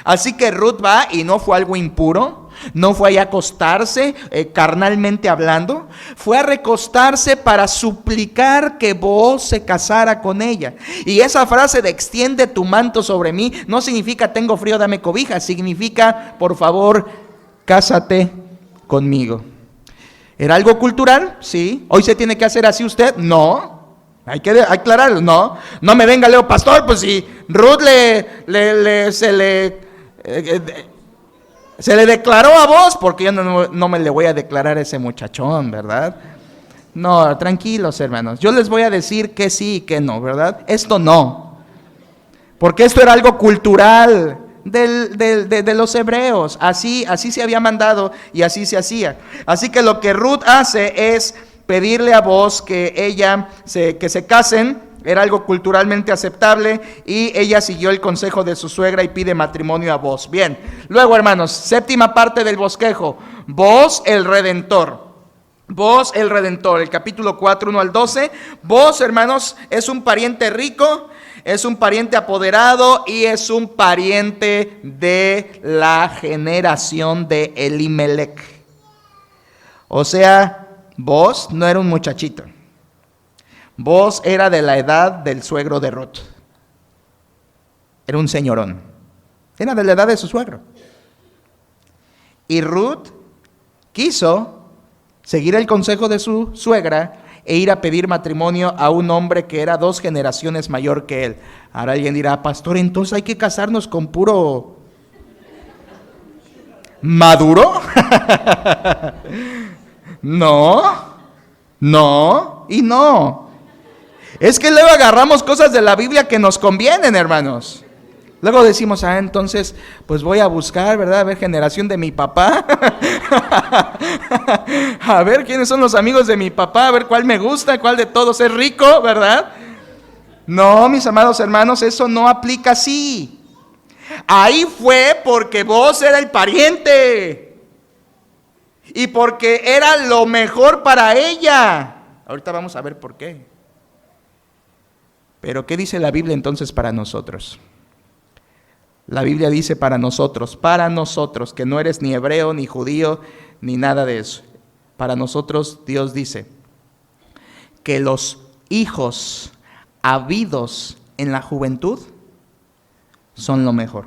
Así que Ruth va, y no fue algo impuro, no fue a acostarse carnalmente hablando, fue a recostarse para suplicar que Booz se casara con ella. Y esa frase de extiende tu manto sobre mí no significa tengo frío, dame cobija, significa por favor, cásate conmigo. ¿Era algo cultural? Sí. ¿Hoy se tiene que hacer así usted? No. Hay que aclararlo, no me venga Leo, pastor, pues si Ruth se le declaró a vos, porque yo no me le voy a declarar a ese muchachón, ¿verdad? No, tranquilos hermanos, yo les voy a decir que sí y que no, ¿verdad? Esto no, porque esto era algo cultural de los hebreos, así se había mandado y así se hacía. Así que lo que Ruth hace es pedirle a Booz que se casen. Era algo culturalmente aceptable y ella siguió el consejo de su suegra y pide matrimonio a Booz. Bien, luego hermanos, séptima parte del bosquejo, Booz el Redentor. Booz el Redentor, el capítulo 4, 1 al 12. Booz, hermanos, es un pariente rico, es un pariente apoderado y es un pariente de la generación de Elimelech. O sea, Booz no era un muchachito. Booz era de la edad del suegro de Ruth. Era un señorón. Era de la edad de su suegro. Y Ruth quiso seguir el consejo de su suegra e ir a pedir matrimonio a un hombre que era 2 generaciones mayor que él. Ahora alguien dirá, pastor, entonces hay que casarnos con puro maduro. No y no. Es que luego agarramos cosas de la Biblia que nos convienen, hermanos. Luego decimos, entonces, pues voy a buscar, ¿verdad? A ver, generación de mi papá. A ver, ¿quiénes son los amigos de mi papá? A ver, cuál me gusta, cuál de todos es rico, ¿verdad? No, mis amados hermanos, eso no aplica así. Ahí fue porque Booz era el pariente. Y porque era lo mejor para ella. Ahorita vamos a ver por qué. Pero ¿qué dice la Biblia entonces para nosotros? La Biblia dice para nosotros, que no eres ni hebreo, ni judío, ni nada de eso. Para nosotros Dios dice que los hijos habidos en la juventud son lo mejor.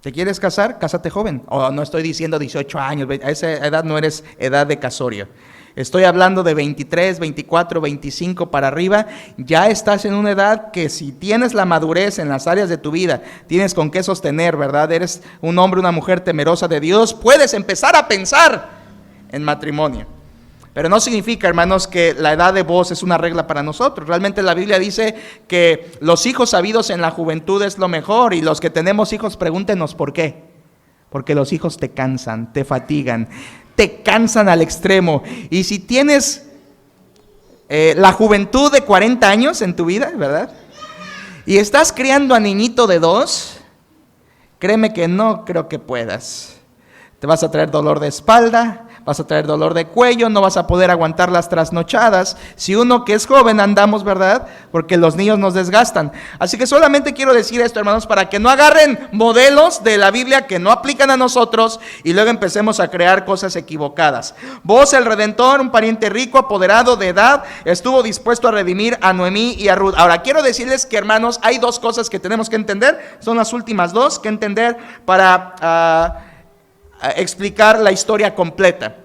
¿Te quieres casar? Cásate joven. No estoy diciendo 18 años, a esa edad no eres edad de casorio. Estoy hablando de 23, 24, 25 para arriba. Ya estás en una edad que si tienes la madurez en las áreas de tu vida, tienes con qué sostener, ¿verdad? Eres un hombre, una mujer temerosa de Dios, puedes empezar a pensar en matrimonio. Pero no significa, hermanos, que la edad de Booz es una regla para nosotros. Realmente la Biblia dice que los hijos habidos en la juventud es lo mejor. Y los que tenemos hijos, pregúntenos por qué. Porque los hijos te cansan, te fatigan, te cansan al extremo. Y si tienes la juventud de 40 años en tu vida, ¿verdad? Y estás criando a niñito de 2, créeme que no creo que puedas. Te vas a traer dolor de espalda, vas a traer dolor de cuello, no vas a poder aguantar las trasnochadas. Si uno que es joven andamos, ¿verdad? Porque los niños nos desgastan. Así que solamente quiero decir esto, hermanos, para que no agarren modelos de la Biblia que no aplican a nosotros y luego empecemos a crear cosas equivocadas. Booz el Redentor, un pariente rico, apoderado de edad, estuvo dispuesto a redimir a Noemí y a Ruth. Ahora, quiero decirles que, hermanos, hay 2 cosas que tenemos que entender. Son las últimas 2 que entender para explicar la historia completa.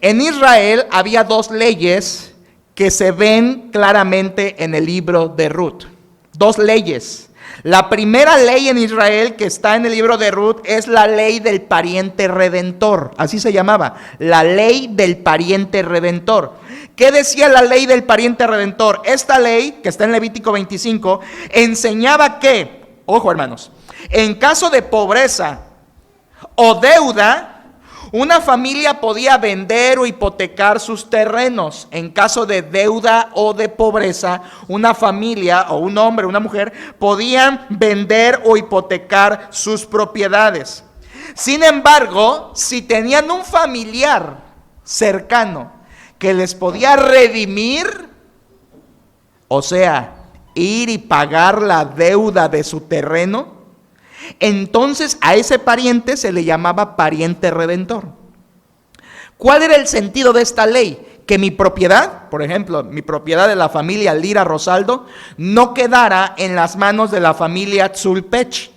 En Israel había 2 leyes que se ven claramente en el libro de Ruth. 2 leyes. La primera ley en Israel que está en el libro de Ruth es la ley del pariente redentor. Así se llamaba, la ley del pariente redentor. ¿Qué decía la ley del pariente redentor? Esta ley, que está en Levítico 25, enseñaba que, ojo hermanos, en caso de pobreza o deuda, una familia podía vender o hipotecar sus terrenos. En caso de deuda o de pobreza, una familia o un hombre o una mujer podían vender o hipotecar sus propiedades. Sin embargo, si tenían un familiar cercano que les podía redimir, o sea, ir y pagar la deuda de su terreno, entonces a ese pariente se le llamaba pariente redentor. ¿Cuál era el sentido de esta ley? Que mi propiedad, por ejemplo, mi propiedad de la familia Lira Rosaldo, no quedara en las manos de la familia Tzulpech,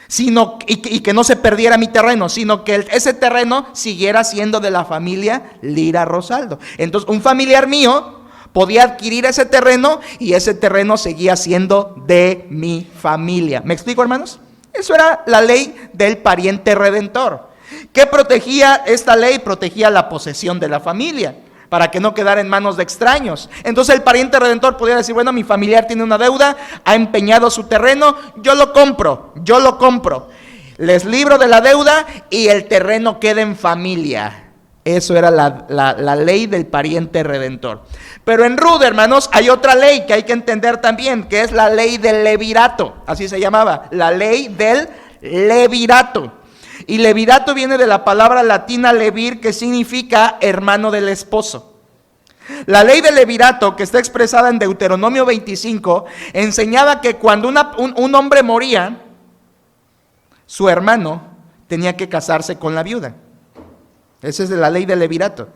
sino, y que no se perdiera mi terreno, sino que ese terreno siguiera siendo de la familia Lira Rosaldo. Entonces un familiar mío podía adquirir ese terreno y ese terreno seguía siendo de mi familia. ¿Me explico, hermanos? Eso era la ley del pariente redentor. ¿Qué protegía esta ley? Protegía la posesión de la familia, para que no quedara en manos de extraños. Entonces el pariente redentor podía decir, bueno, mi familiar tiene una deuda, ha empeñado su terreno, yo lo compro. Les libro de la deuda y el terreno queda en familia. Eso era la ley del pariente redentor. Pero en Ruth, hermanos, hay otra ley que hay que entender también, que es la ley del levirato. Así se llamaba, la ley del levirato. Y levirato viene de la palabra latina levir, que significa hermano del esposo. La ley del levirato, que está expresada en Deuteronomio 25, enseñaba que cuando un hombre moría, su hermano tenía que casarse con la viuda. Esa es la ley del levirato.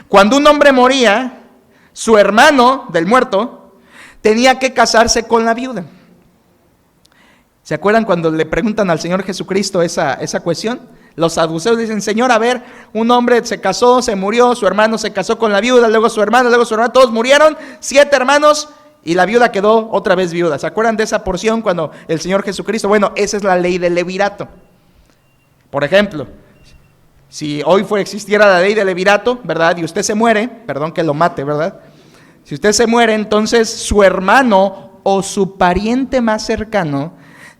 Cuando un hombre moría, su hermano del muerto tenía que casarse con la viuda. ¿Se acuerdan cuando le preguntan al Señor Jesucristo esa cuestión? Los saduceos dicen, Señor, a ver, un hombre se casó, se murió, su hermano se casó con la viuda, luego su hermano, todos murieron, 7 hermanos, y la viuda quedó otra vez viuda. ¿Se acuerdan de esa porción cuando el Señor Jesucristo? Bueno, esa es la ley del levirato. Por ejemplo, si hoy existiera la ley del levirato, ¿verdad? Y usted se muere, perdón que lo mate, ¿verdad? Si usted se muere, entonces su hermano o su pariente más cercano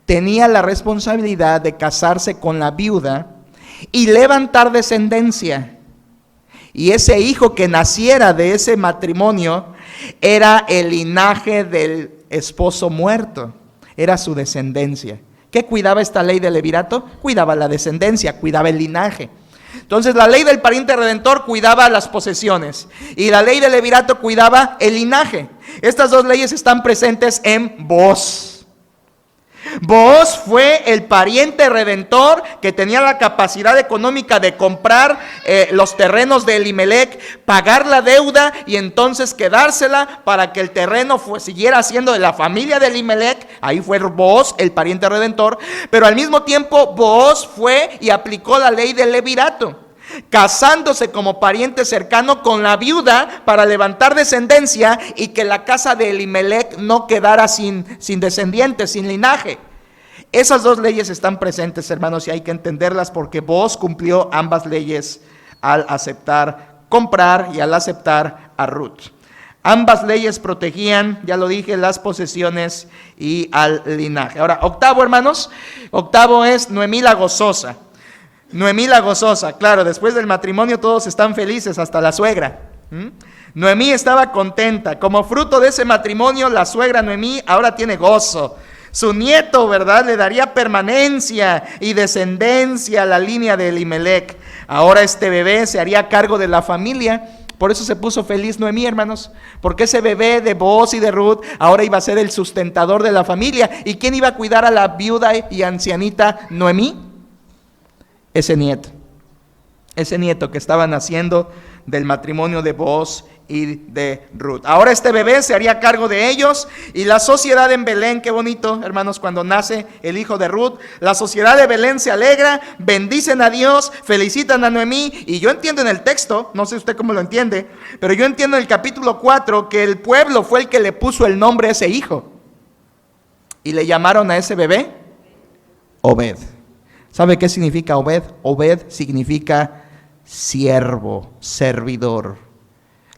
tenía la responsabilidad de casarse con la viuda y levantar descendencia. Y ese hijo que naciera de ese matrimonio era el linaje del esposo muerto, era su descendencia. ¿Qué cuidaba esta ley del levirato? Cuidaba la descendencia, cuidaba el linaje. Entonces la ley del pariente redentor cuidaba las posesiones y la ley del levirato cuidaba el linaje. Estas dos leyes están presentes en Booz. Booz fue el pariente redentor que tenía la capacidad económica de comprar los terrenos de Elimelec, pagar la deuda y entonces quedársela para que el terreno siguiera siendo de la familia de Elimelec. Ahí fue Booz, el pariente redentor. Pero al mismo tiempo Booz fue y aplicó la ley del levirato, casándose como pariente cercano con la viuda para levantar descendencia y que la casa de Elimelec no quedara sin descendientes, sin linaje. Esas dos leyes están presentes, hermanos, y hay que entenderlas porque Booz cumplió ambas leyes al aceptar comprar y al aceptar a Ruth. Ambas leyes protegían, ya lo dije, las posesiones y al linaje. Ahora, octavo, hermanos, octavo es Noemí la gozosa. Noemí la gozosa, claro, después del matrimonio todos están felices, hasta la suegra. Noemí estaba contenta. Como fruto de ese matrimonio, la suegra Noemí ahora tiene gozo. Su nieto, ¿verdad?, le daría permanencia y descendencia a la línea de Elimelec. Ahora este bebé se haría cargo de la familia. Por eso se puso feliz Noemí, hermanos, porque ese bebé de Booz y de Ruth ahora iba a ser el sustentador de la familia. ¿Y quién iba a cuidar a la viuda y ancianita Noemí? Ese nieto que estaba naciendo del matrimonio de Booz y de Ruth. Ahora este bebé se haría cargo de ellos y la sociedad en Belén, qué bonito, hermanos, cuando nace el hijo de Ruth, la sociedad de Belén se alegra, bendicen a Dios, felicitan a Noemí. Y yo entiendo en el texto, no sé usted cómo lo entiende, pero yo entiendo en el capítulo 4 que el pueblo fue el que le puso el nombre a ese hijo. Y le llamaron a ese bebé Obed. ¿Sabe qué significa Obed? Obed significa siervo, servidor.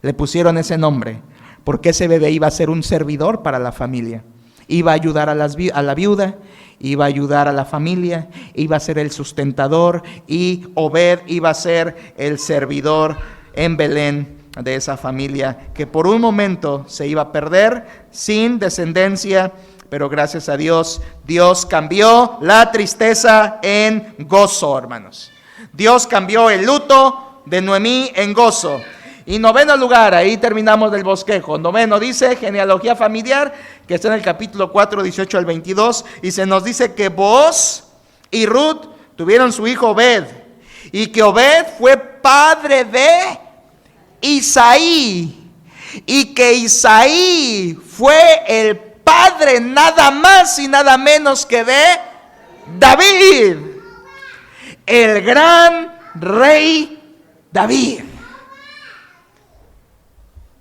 Le pusieron ese nombre porque ese bebé iba a ser un servidor para la familia. Iba a ayudar a la viuda, iba a ayudar a la familia, iba a ser el sustentador, y Obed iba a ser el servidor en Belén de esa familia que por un momento se iba a perder sin descendencia. Pero gracias a Dios, Dios cambió la tristeza en gozo, hermanos. Dios cambió el luto de Noemí en gozo. Y noveno lugar, ahí terminamos del bosquejo. Noveno dice genealogía familiar, que está en el capítulo 4, 18 al 22. Y se nos dice que Booz y Ruth tuvieron su hijo Obed. Y que Obed fue padre de Isaí. Y que Isaí fue el padre nada más y nada menos que de David, el gran rey David.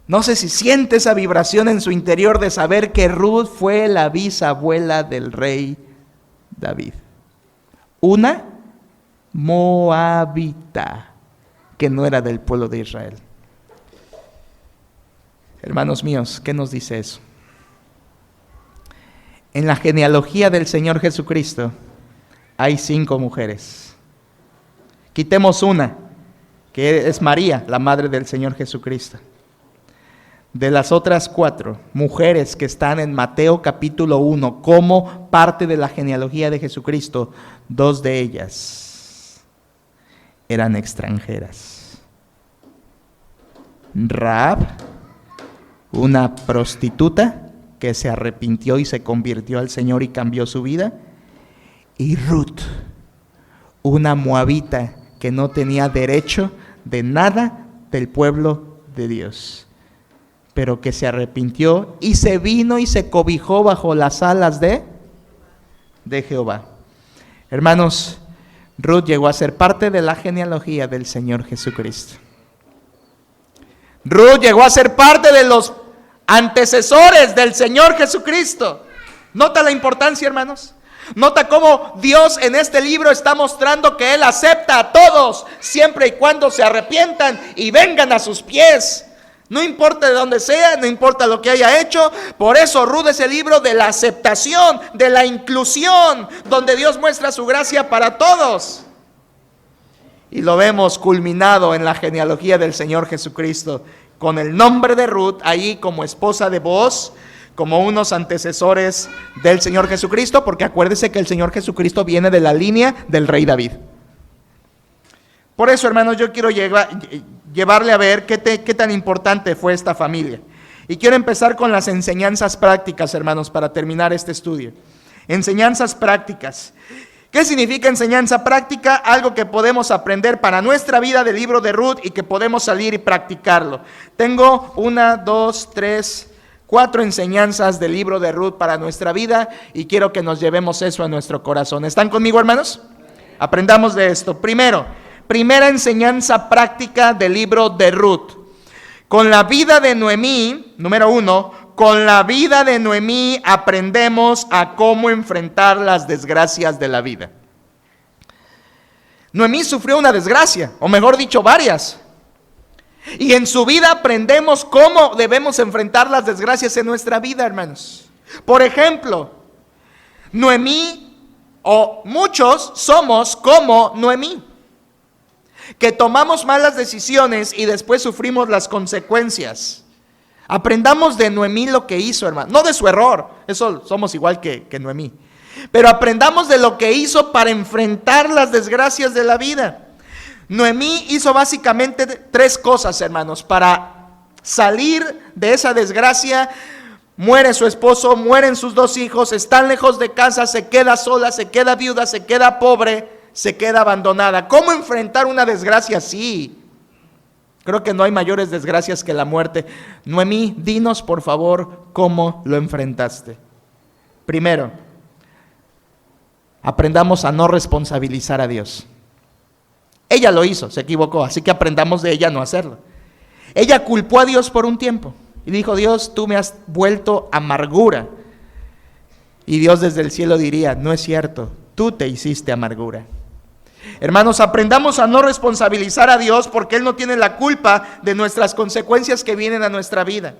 No sé si siente esa vibración en su interior de saber que Ruth fue la bisabuela del rey David. Una moabita que no era del pueblo de Israel. Hermanos míos, ¿qué nos dice eso? En la genealogía del Señor Jesucristo hay 5 mujeres. Quitemos una, que es María, la madre del Señor Jesucristo. De las otras 4 mujeres que están en Mateo capítulo 1 como parte de la genealogía de Jesucristo, 2 de ellas eran extranjeras. Rahab, una prostituta que se arrepintió y se convirtió al Señor y cambió su vida, y Ruth, una moabita que no tenía derecho de nada del pueblo de Dios, pero que se arrepintió y se vino y se cobijó bajo las alas de Jehová. Hermanos, Ruth llegó a ser parte de la genealogía del Señor Jesucristo. Ruth llegó a ser parte de los antecesores del Señor Jesucristo. ¿Nota la importancia, hermanos? Nota cómo Dios en este libro está mostrando que Él acepta a todos, siempre y cuando se arrepientan y vengan a sus pies. No importa de dónde sea, no importa lo que haya hecho. Por eso Ruth es el libro de la aceptación, de la inclusión, donde Dios muestra su gracia para todos. Y lo vemos culminado en la genealogía del Señor Jesucristo, con el nombre de Ruth ahí como esposa de Booz, como unos antecesores del Señor Jesucristo, porque acuérdese que el Señor Jesucristo viene de la línea del rey David. Por eso, hermanos, yo quiero llevarle a ver qué tan importante fue esta familia. Y quiero empezar con las enseñanzas prácticas, hermanos, para terminar este estudio. Enseñanzas prácticas. ¿Qué significa enseñanza práctica? Algo que podemos aprender para nuestra vida del libro de Ruth y que podemos salir y practicarlo. Tengo 1, 2, 3, 4 enseñanzas del libro de Ruth para nuestra vida y quiero que nos llevemos eso a nuestro corazón. ¿Están conmigo, hermanos? Aprendamos de esto. Primera enseñanza práctica del libro de Ruth. Con la vida de Noemí, número 1, con la vida de Noemí aprendemos a cómo enfrentar las desgracias de la vida. Noemí sufrió una desgracia, o mejor dicho, varias. Y en su vida aprendemos cómo debemos enfrentar las desgracias en nuestra vida, hermanos. Por ejemplo, Noemí, o muchos somos como Noemí, que tomamos malas decisiones y después sufrimos las consecuencias. Aprendamos de Noemí lo que hizo, hermano. No de su error, eso somos igual que Noemí. Pero aprendamos de lo que hizo para enfrentar las desgracias de la vida. Noemí hizo básicamente 3 cosas, hermanos, para salir de esa desgracia. Muere su esposo, mueren sus 2 hijos, están lejos de casa, se queda sola, se queda viuda, se queda pobre, se queda abandonada. ¿Cómo enfrentar una desgracia así? Creo que no hay mayores desgracias que la muerte. Noemí, dinos por favor cómo lo enfrentaste. Primero, aprendamos a no responsabilizar a Dios. Ella lo hizo, se equivocó, así que aprendamos de ella no hacerlo. Ella culpó a Dios por un tiempo y dijo: Dios, tú me has vuelto amargura. Y Dios desde el cielo diría: no es cierto, tú te hiciste amargura. Hermanos, aprendamos a no responsabilizar a Dios, porque Él no tiene la culpa de nuestras consecuencias que vienen a nuestra vida.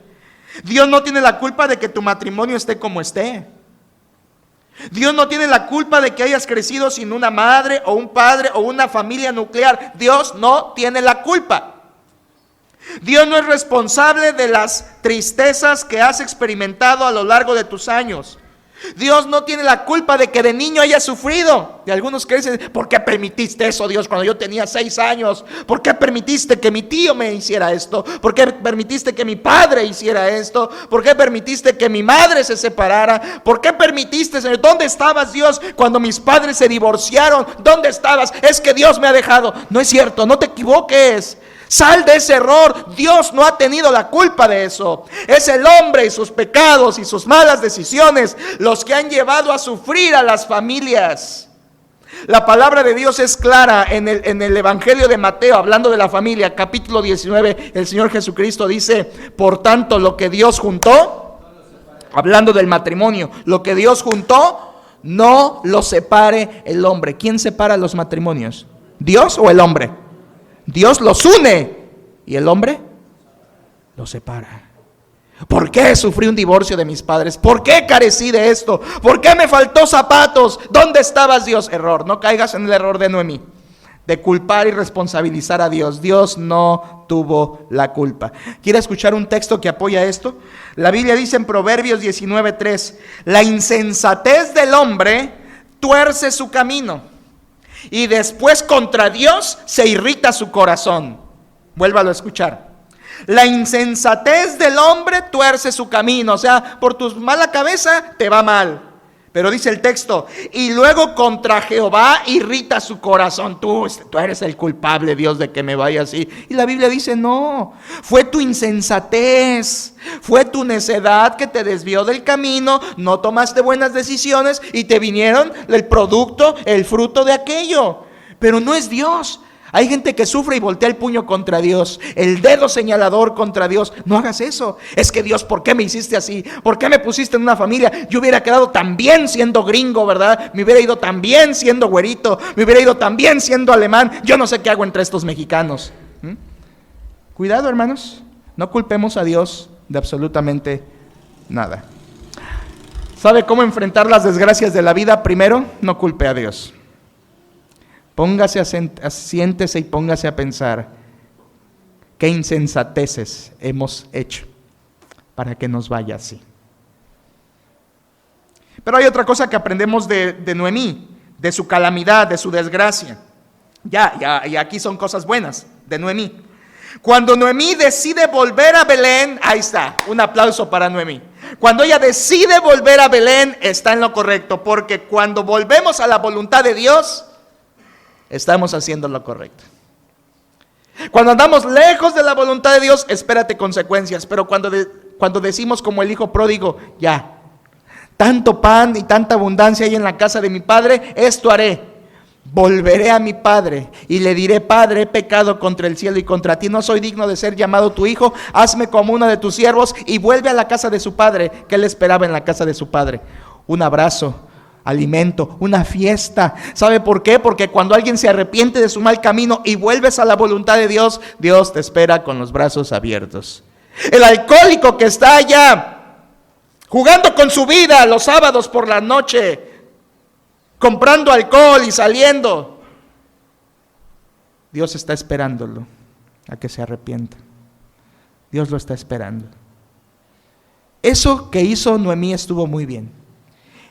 Dios no tiene la culpa de que tu matrimonio esté como esté. Dios no tiene la culpa de que hayas crecido sin una madre o un padre o una familia nuclear. Dios no tiene la culpa. Dios no es responsable de las tristezas que has experimentado a lo largo de tus años. Dios no tiene la culpa de que de niño hayas sufrido. Y algunos que dicen: ¿por qué permitiste eso, Dios, cuando yo tenía 6 años? ¿Por qué permitiste que mi tío me hiciera esto? ¿Por qué permitiste que mi padre hiciera esto? ¿Por qué permitiste que mi madre se separara? ¿Por qué permitiste, Señor? ¿Dónde estabas, Dios, cuando mis padres se divorciaron? ¿Dónde estabas? Es que Dios me ha dejado. No es cierto, no te equivoques. Sal de ese error. Dios no ha tenido la culpa de eso. Es el hombre y sus pecados y sus malas decisiones los que han llevado a sufrir a las familias. La palabra de Dios es clara en el Evangelio de Mateo, hablando de la familia, capítulo 19. El Señor Jesucristo dice: por tanto, lo que Dios juntó, hablando del matrimonio, lo que Dios juntó, no lo separe el hombre. ¿Quién separa los matrimonios? ¿Dios o el hombre? Dios los une y el hombre los separa. ¿Por qué sufrí un divorcio de mis padres? ¿Por qué carecí de esto? ¿Por qué me faltó zapatos? ¿Dónde estabas, Dios? Error, no caigas en el error de Noemí, de culpar y responsabilizar a Dios. Dios no tuvo la culpa. ¿Quiere escuchar un texto que apoya esto? La Biblia dice en Proverbios 19:3: la insensatez del hombre tuerce su camino, y después contra Dios se irrita su corazón. Vuélvalo a escuchar. La insensatez del hombre tuerce su camino. O sea, por tu mala cabeza te va mal. Pero dice el texto: y luego contra Jehová irrita su corazón. Tú eres el culpable, Dios, de que me vaya así. Y la Biblia dice: no, fue tu insensatez, fue tu necedad que te desvió del camino. No tomaste buenas decisiones y te vinieron el producto, el fruto de aquello. Pero no es Dios. Hay gente que sufre y voltea el puño contra Dios, el dedo señalador contra Dios. No hagas eso. Es que Dios, ¿por qué me hiciste así? ¿Por qué me pusiste en una familia? Yo hubiera quedado tan bien siendo gringo, ¿verdad? Me hubiera ido tan bien siendo güerito. Me hubiera ido tan bien siendo alemán. Yo no sé qué hago entre estos mexicanos. Cuidado, hermanos. No culpemos a Dios de absolutamente nada. ¿Sabe cómo enfrentar las desgracias de la vida? Primero, no culpe a Dios. Siéntese y póngase a pensar: qué insensateces hemos hecho para que nos vaya así. Pero hay otra cosa que aprendemos de Noemí, de su calamidad, de su desgracia. Y aquí son cosas buenas de Noemí. Cuando Noemí decide volver a Belén, ahí está, un aplauso para Noemí. Cuando ella decide volver a Belén, está en lo correcto, porque cuando volvemos a la voluntad de Dios, estamos haciendo lo correcto. Cuando andamos lejos de la voluntad de Dios, espérate consecuencias. Pero cuando decimos como el hijo pródigo: ya, tanto pan y tanta abundancia hay en la casa de mi padre, esto haré: volveré a mi padre y le diré: Padre, he pecado contra el cielo y contra ti, no soy digno de ser llamado tu hijo, hazme como uno de tus siervos. Y vuelve a la casa de su padre. ¿Qué le esperaba en la casa de su padre? Un abrazo, alimento, una fiesta. ¿Sabe por qué? Porque cuando alguien se arrepiente de su mal camino y vuelves a la voluntad de Dios, Dios te espera con los brazos abiertos. El alcohólico que está allá jugando con su vida los sábados por la noche, comprando alcohol y saliendo, Dios está esperándolo a que se arrepienta. Dios lo está esperando. Eso que hizo Noemí estuvo muy bien.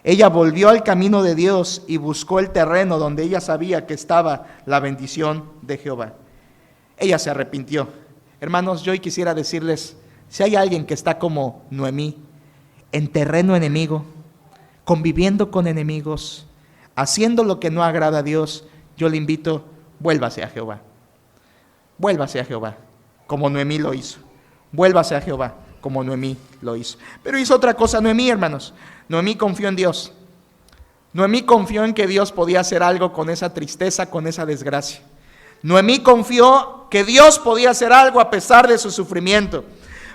Ella volvió al camino de Dios y buscó el terreno donde ella sabía que estaba la bendición de Jehová. Ella se arrepintió. Hermanos, yo hoy quisiera decirles: si hay alguien que está como Noemí, en terreno enemigo, conviviendo con enemigos, haciendo lo que no agrada a Dios, yo le invito: vuélvase a Jehová. Vuélvase a Jehová, como Noemí lo hizo. Vuélvase a Jehová, como Noemí lo hizo. Pero hizo otra cosa Noemí, hermanos. Noemí confió en Dios. Noemí confió en que Dios podía hacer algo con esa tristeza, con esa desgracia. Noemí confió que Dios podía hacer algo a pesar de su sufrimiento.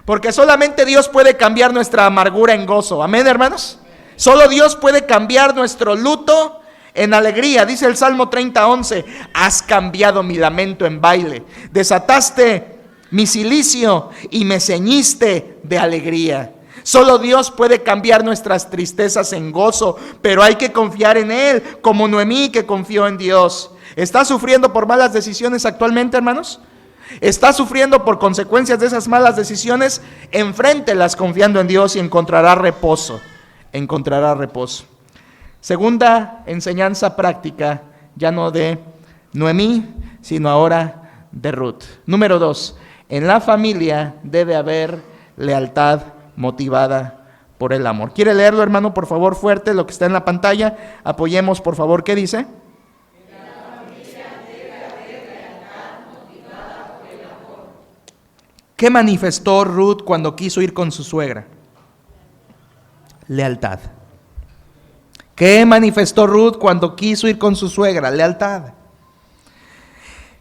Porque solamente Dios puede cambiar nuestra amargura en gozo. Amén, hermanos. Solo Dios puede cambiar nuestro luto en alegría. Dice el Salmo 30:11, has cambiado mi lamento en baile, desataste mi cilicio y me ceñiste de alegría. Solo Dios puede cambiar nuestras tristezas en gozo, pero hay que confiar en Él, como Noemí que confió en Dios. ¿Está sufriendo por malas decisiones actualmente, hermanos? ¿Está sufriendo por consecuencias de esas malas decisiones? Enfréntelas confiando en Dios y encontrará reposo. Encontrará reposo. Segunda enseñanza práctica, ya no de Noemí, sino ahora de Ruth. Número 2, en la familia debe haber lealtad motivada por el amor. ¿Quiere leerlo, hermano, por favor, fuerte, lo que está en la pantalla? Apoyemos, por favor, ¿qué dice? ¿Qué manifestó Ruth cuando quiso ir con su suegra? Lealtad. ¿Qué manifestó Ruth cuando quiso ir con su suegra? Lealtad.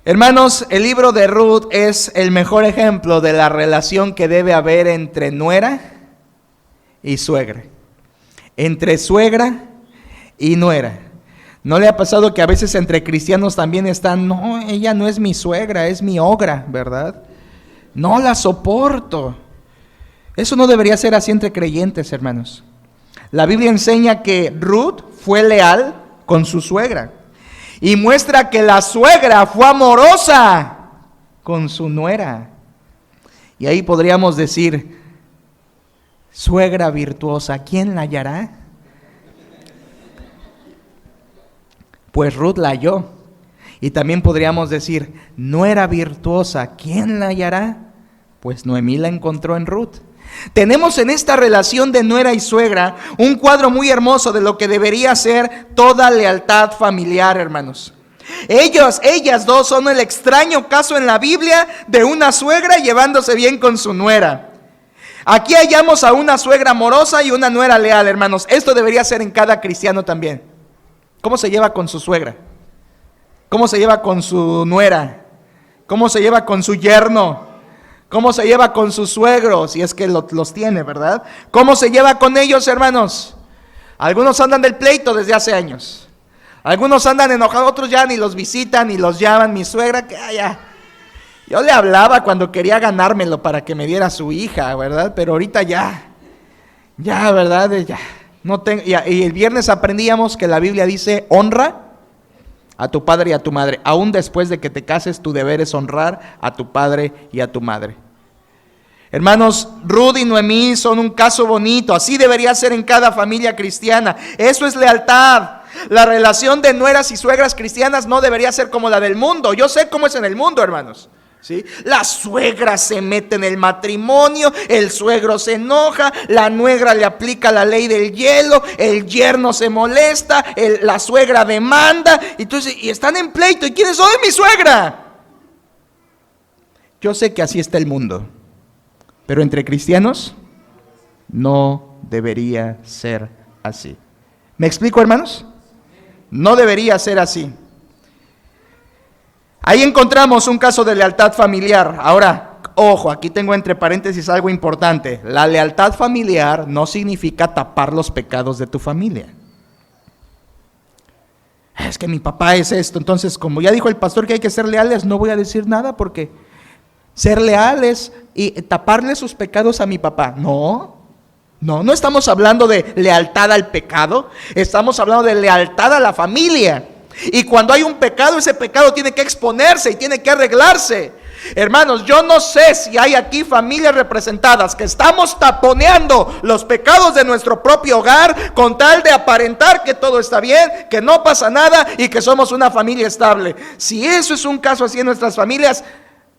Hermanos, el libro de Ruth es el mejor ejemplo de la relación que debe haber entre nuera y suegra. Entre suegra y nuera. ¿No le ha pasado que a veces entre cristianos también están, no, ella no es mi suegra, es mi ogra, ¿verdad? No la soporto. Eso no debería ser así entre creyentes, hermanos. La Biblia enseña que Ruth fue leal con su suegra y muestra que la suegra fue amorosa con su nuera. Y ahí podríamos decir, suegra virtuosa, ¿quién la hallará? Pues Ruth la halló. Y también podríamos decir, nuera virtuosa, ¿quién la hallará? Pues Noemí la encontró en Ruth. Tenemos en esta relación de nuera y suegra un cuadro muy hermoso de lo que debería ser toda lealtad familiar, hermanos. Ellas dos son el extraño caso en la Biblia de una suegra llevándose bien con su nuera. Aquí hallamos a una suegra amorosa y una nuera leal, hermanos. Esto debería ser en cada cristiano también. ¿Cómo se lleva con su suegra? ¿Cómo se lleva con su nuera? ¿Cómo se lleva con su yerno? ¿Cómo se lleva con sus suegros? Si es que los tiene, ¿verdad? ¿Cómo se lleva con ellos, hermanos? Algunos andan del pleito desde hace años. Algunos andan enojados, otros ya ni los visitan, ni los llaman. Mi suegra, que ya. Yo le hablaba cuando quería ganármelo para que me diera su hija, ¿verdad? Pero ahorita ya, ¿verdad? Ya. No tengo, y el viernes aprendíamos que la Biblia dice, honra a tu padre y a tu madre. Aún después de que te cases, tu deber es honrar a tu padre y a tu madre. Hermanos, Ruth y Noemí son un caso bonito. Así debería ser en cada familia cristiana. Eso es lealtad. La relación de nueras y suegras cristianas no debería ser como la del mundo. Yo sé cómo es en el mundo, hermanos. ¿Sí? La suegra se mete en el matrimonio, el suegro se enoja, la nuera le aplica la ley del hielo, el yerno se molesta, la suegra demanda, entonces, y están en pleito. ¿Y quién es? ¡Soy mi suegra! Yo sé que así está el mundo, pero entre cristianos no debería ser así. ¿Me explico, hermanos? No debería ser así. Ahí encontramos un caso de lealtad familiar. Ahora, ojo, aquí tengo entre paréntesis algo importante. La lealtad familiar no significa tapar los pecados de tu familia. Es que mi papá es esto, entonces como ya dijo el pastor que hay que ser leales, no voy a decir nada porque ser leales y taparle sus pecados a mi papá. No estamos hablando de lealtad al pecado, estamos hablando de lealtad a la familia. Y cuando hay un pecado, ese pecado tiene que exponerse y tiene que arreglarse. Hermanos, yo no sé si hay aquí familias representadas que estamos taponeando los pecados de nuestro propio hogar con tal de aparentar que todo está bien, que no pasa nada y que somos una familia estable. Si eso es un caso así en nuestras familias,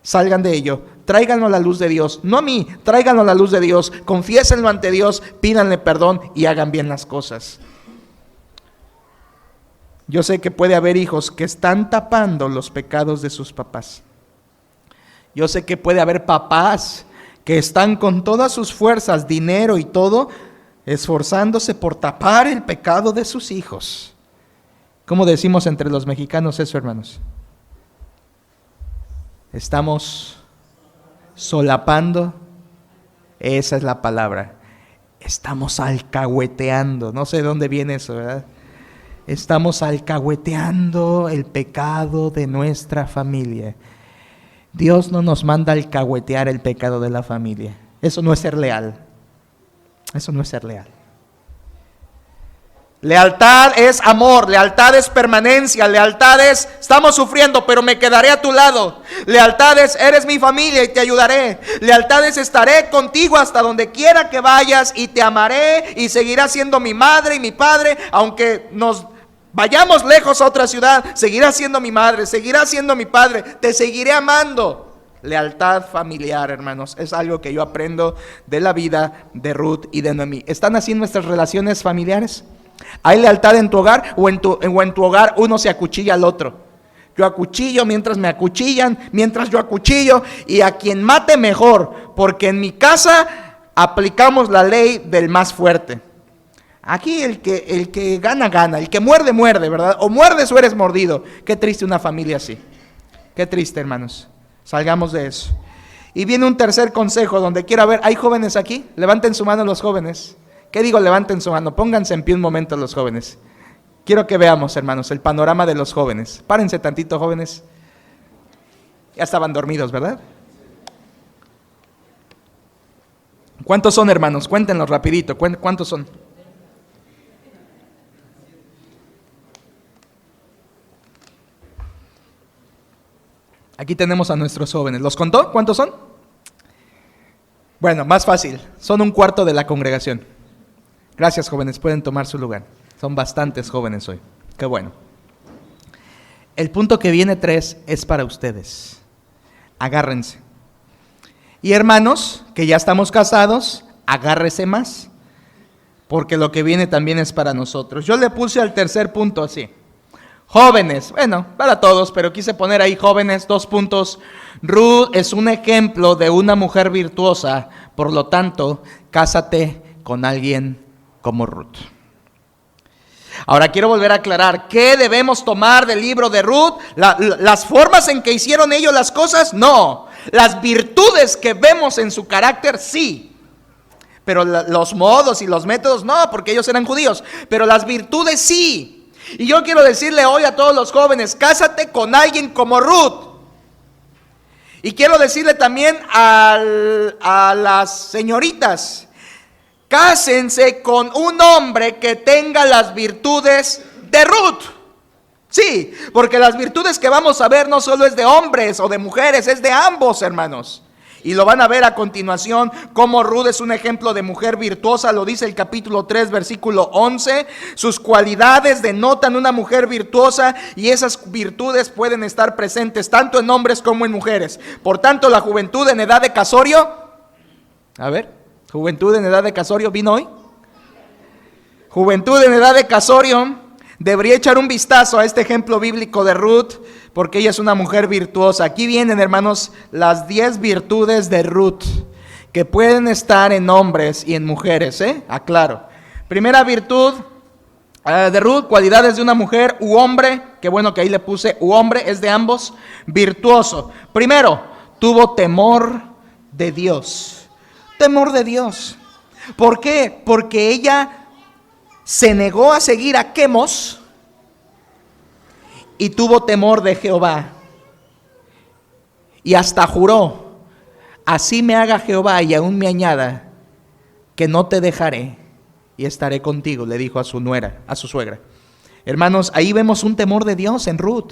salgan de ello, tráiganlo a la luz de Dios, no a mí, tráiganlo a la luz de Dios, confiésenlo ante Dios, pídanle perdón y hagan bien las cosas. Yo sé que puede haber hijos que están tapando los pecados de sus papás. Yo sé que puede haber papás que están con todas sus fuerzas, dinero y todo, esforzándose por tapar el pecado de sus hijos. ¿Cómo decimos entre los mexicanos eso, hermanos? Estamos solapando, esa es la palabra. estamos alcahueteando. No sé de dónde viene eso, ¿verdad? Estamos alcahueteando el pecado de nuestra familia. Dios no nos manda a alcahuetear el pecado de la familia. Eso no es ser leal. Eso no es ser leal. Lealtad es amor, lealtad es permanencia, lealtad es estamos sufriendo pero me quedaré a tu lado. Lealtad es eres mi familia y te ayudaré. Lealtad es estaré contigo hasta donde quiera que vayas y te amaré y seguirás siendo mi madre y mi padre, aunque nos vayamos lejos a otra ciudad, seguirás siendo mi madre, seguirás siendo mi padre, te seguiré amando. Lealtad familiar, hermanos, es algo que yo aprendo de la vida de Ruth y de Noemí. ¿Están así nuestras relaciones familiares? ¿Hay lealtad en tu hogar o en tu hogar uno se acuchilla al otro? Yo acuchillo mientras me acuchillan, mientras yo acuchillo y a quien mate mejor, porque en mi casa aplicamos la ley del más fuerte. Aquí el que gana, gana, el que muerde, muerde, ¿verdad? O muerdes o eres mordido. Qué triste una familia así. Qué triste, hermanos. Salgamos de eso. Y viene un tercer consejo donde quiera ver, ¿hay jóvenes aquí? Levanten su mano los jóvenes. ¿Qué digo? Levanten su mano, pónganse en pie un momento los jóvenes. Quiero que veamos, hermanos, el panorama de los jóvenes. Párense tantito, jóvenes. Ya estaban dormidos, ¿verdad? ¿Cuántos son, hermanos? Cuéntenlos rapidito. ¿Cuántos son? Aquí tenemos a nuestros jóvenes. ¿Los contó? ¿Cuántos son? Bueno, más fácil. Son un cuarto de la congregación. Gracias, jóvenes, pueden tomar su lugar. Son bastantes jóvenes hoy. Qué bueno. El punto que viene 3 es para ustedes. Agárrense. Y hermanos, que ya estamos casados, agárrese más, porque lo que viene también es para nosotros. Yo le puse al tercer punto así. Jóvenes, bueno, para todos, pero quise poner ahí jóvenes, 2 puntos. Ruth es un ejemplo de una mujer virtuosa, por lo tanto, cásate con alguien como Ruth. Ahora quiero volver a aclarar, ¿qué debemos tomar del libro de Ruth? ¿Las formas en que hicieron ellos las cosas? No. Las virtudes que vemos en su carácter, sí. Pero los modos y los métodos, no, porque ellos eran judíos. Pero las virtudes, sí. Y yo quiero decirle hoy a todos los jóvenes, cásate con alguien como Ruth. Y quiero decirle también a las señoritas, cásense con un hombre que tenga las virtudes de Ruth. Sí, porque las virtudes que vamos a ver no solo es de hombres o de mujeres, es de ambos, hermanos. Y lo van a ver a continuación, cómo Ruth es un ejemplo de mujer virtuosa, lo dice el capítulo 3, versículo 11. Sus cualidades denotan una mujer virtuosa y esas virtudes pueden estar presentes tanto en hombres como en mujeres. Por tanto, la juventud en edad de casorio, a ver, juventud en edad de casorio, ¿vino hoy? Juventud en edad de casorio debería echar un vistazo a este ejemplo bíblico de Ruth, porque ella es una mujer virtuosa. Aquí vienen, hermanos, las 10 virtudes de Ruth, que pueden estar en hombres y en mujeres, aclaro. Primera virtud de Ruth, cualidades de una mujer u hombre, que bueno que ahí le puse u hombre, es de ambos, virtuoso. Primero, tuvo temor de Dios. Temor de Dios. ¿Por qué? Porque ella se negó a seguir a Quemos y tuvo temor de Jehová. Y hasta juró, así me haga Jehová y aún me añada, que no te dejaré y estaré contigo, le dijo a su nuera, a su suegra. Hermanos, ahí vemos un temor de Dios en Ruth.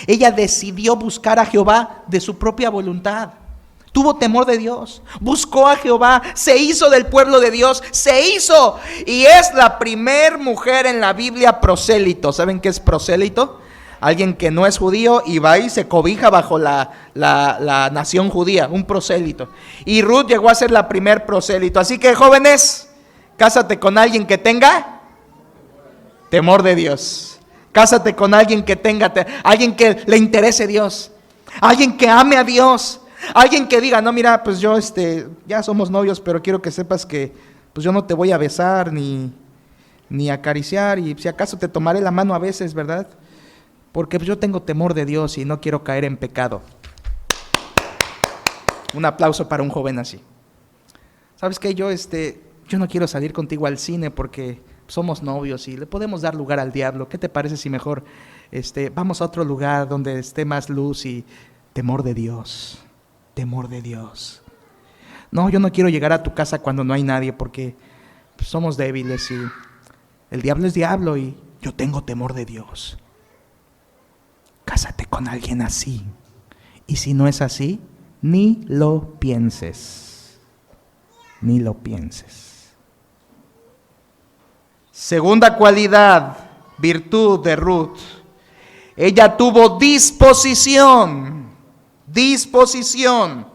Ella decidió buscar a Jehová de su propia voluntad. Tuvo temor de Dios, buscó a Jehová, se hizo del pueblo de Dios, se hizo. Y es la primer mujer en la Biblia prosélito. ¿Saben qué es prosélito? Alguien que no es judío y va y se cobija bajo la nación judía, un prosélito. Y Ruth llegó a ser la primer prosélito. Así que, jóvenes, cásate con alguien que tenga temor de Dios. Cásate con alguien que tenga, alguien que le interese Dios, alguien que ame a Dios. Alguien que diga, no, mira, pues yo ya somos novios, pero quiero que sepas que pues yo no te voy a besar ni acariciar, y si acaso te tomaré la mano a veces, ¿verdad? Porque yo tengo temor de Dios y no quiero caer en pecado. Un aplauso para un joven así. ¿Sabes qué? Yo yo no quiero salir contigo al cine porque somos novios y le podemos dar lugar al diablo. ¿Qué te parece si mejor vamos a otro lugar donde esté más luz y temor de Dios? Temor de Dios. No, yo no quiero llegar a tu casa cuando no hay nadie porque somos débiles y el diablo es diablo y yo tengo temor de Dios. Cásate con alguien así. Y si no es así, ni lo pienses. Ni lo pienses. Segunda cualidad, virtud de Ruth. Ella tuvo disposición. Disposición.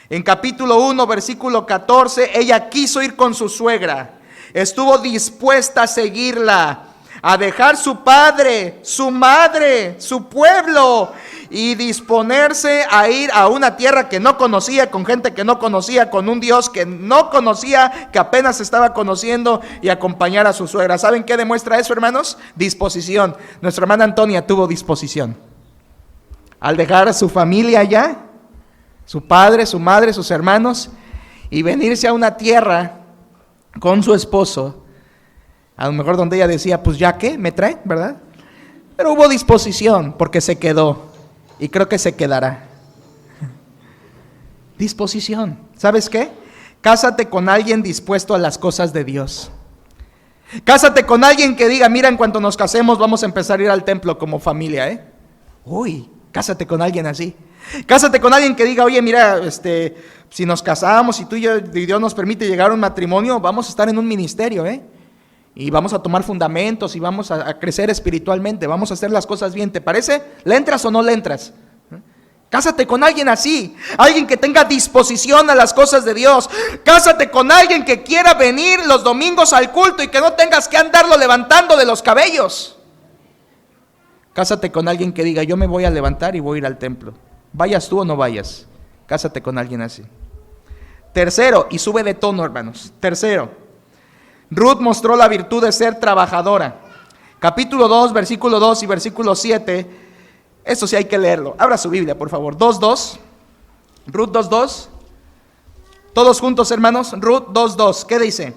En capítulo 1, versículo 14, ella quiso ir con su suegra. Estuvo dispuesta a seguirla, a dejar su padre, su madre, su pueblo y disponerse a ir a una tierra que no conocía, con gente que no conocía, con un Dios que no conocía, que apenas estaba conociendo, y acompañar a su suegra. ¿Saben qué demuestra eso, hermanos? Disposición. Nuestra hermana Antonia tuvo disposición. Al dejar a su familia allá, su padre, su madre, sus hermanos, y venirse a una tierra con su esposo, a lo mejor donde ella decía, pues ya qué, me trae, ¿verdad? Pero hubo disposición porque se quedó y creo que se quedará. Disposición. ¿Sabes qué? Cásate con alguien dispuesto a las cosas de Dios. Cásate con alguien que diga, mira, en cuanto nos casemos vamos a empezar a ir al templo como familia, Uy, cásate con alguien así. Cásate con alguien que diga, oye, mira, si nos casamos y tú y yo, y Dios nos permite llegar a un matrimonio, vamos a estar en un ministerio, y vamos a tomar fundamentos y vamos a crecer espiritualmente, vamos a hacer las cosas bien. ¿Te parece? ¿Le entras o no le entras? Cásate con alguien así, alguien que tenga disposición a las cosas de Dios. Cásate con alguien que quiera venir los domingos al culto y que no tengas que andarlo levantando de los cabellos. Cásate con alguien que diga, yo me voy a levantar y voy a ir al templo. Vayas tú o no vayas. Cásate con alguien así. Tercero, y sube de tono, hermanos. Tercero, Ruth mostró la virtud de ser trabajadora. Capítulo 2, versículo 2 y versículo 7. Eso sí hay que leerlo. Abra su Biblia, por favor. 2:2. Ruth 2:2. Todos juntos, hermanos. Ruth 2:2. ¿Qué dice?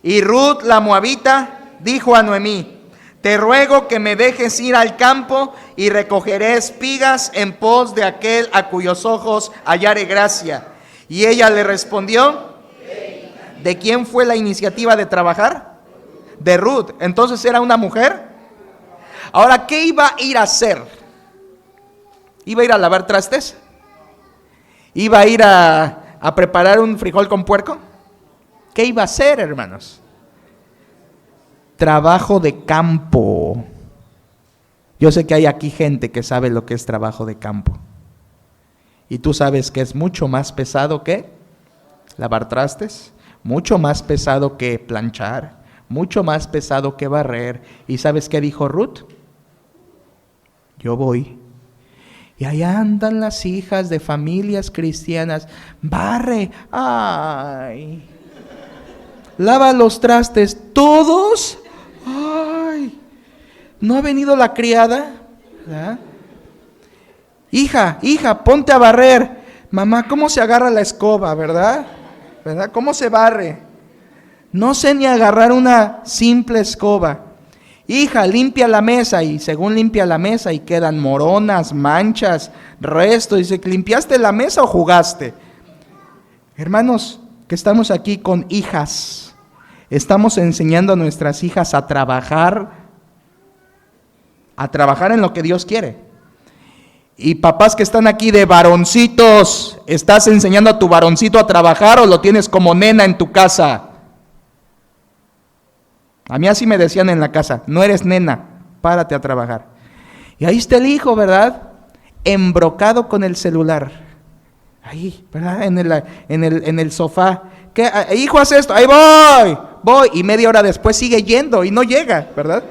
Y Ruth la moabita dijo a Noemí, te ruego que me dejes ir al campo y recogeré espigas en pos de aquel a cuyos ojos hallare gracia. Y ella le respondió, ¿de quién fue la iniciativa de trabajar? De Ruth. Entonces era una mujer. Ahora, ¿qué iba a ir a hacer? ¿Iba a ir a lavar trastes? ¿Iba a ir a preparar un frijol con puerco? ¿Qué iba a hacer, hermanos? Trabajo de campo. Yo sé que hay aquí gente que sabe lo que es trabajo de campo. Y tú sabes que es mucho más pesado que lavar trastes, mucho más pesado que planchar, mucho más pesado que barrer. ¿Y sabes qué dijo Ruth? Yo voy. Y allá andan las hijas de familias cristianas. Barre, ay. Lava los trastes, todos. Ay, ¿no ha venido la criada? ¿verdad? Hija, ponte a barrer. Mamá, ¿cómo se agarra la escoba, verdad? ¿Verdad? ¿Cómo se barre? No sé ni agarrar una simple escoba. Hija, limpia la mesa. Y según limpia la mesa y quedan moronas, manchas, restos. Dice, ¿limpiaste la mesa o jugaste? Hermanos, que estamos aquí con hijas. Estamos enseñando a nuestras hijas a trabajar en lo que Dios quiere. Y papás que están aquí de varoncitos, ¿estás enseñando a tu varoncito a trabajar o lo tienes como nena en tu casa? A mí así me decían en la casa, no eres nena, párate a trabajar. Y ahí está el hijo, ¿verdad? Embrocado con el celular. Ahí, ¿verdad? En el sofá. ¿Qué? Hijo, haz esto, ahí voy. Y media hora después sigue yendo y no llega, ¿verdad?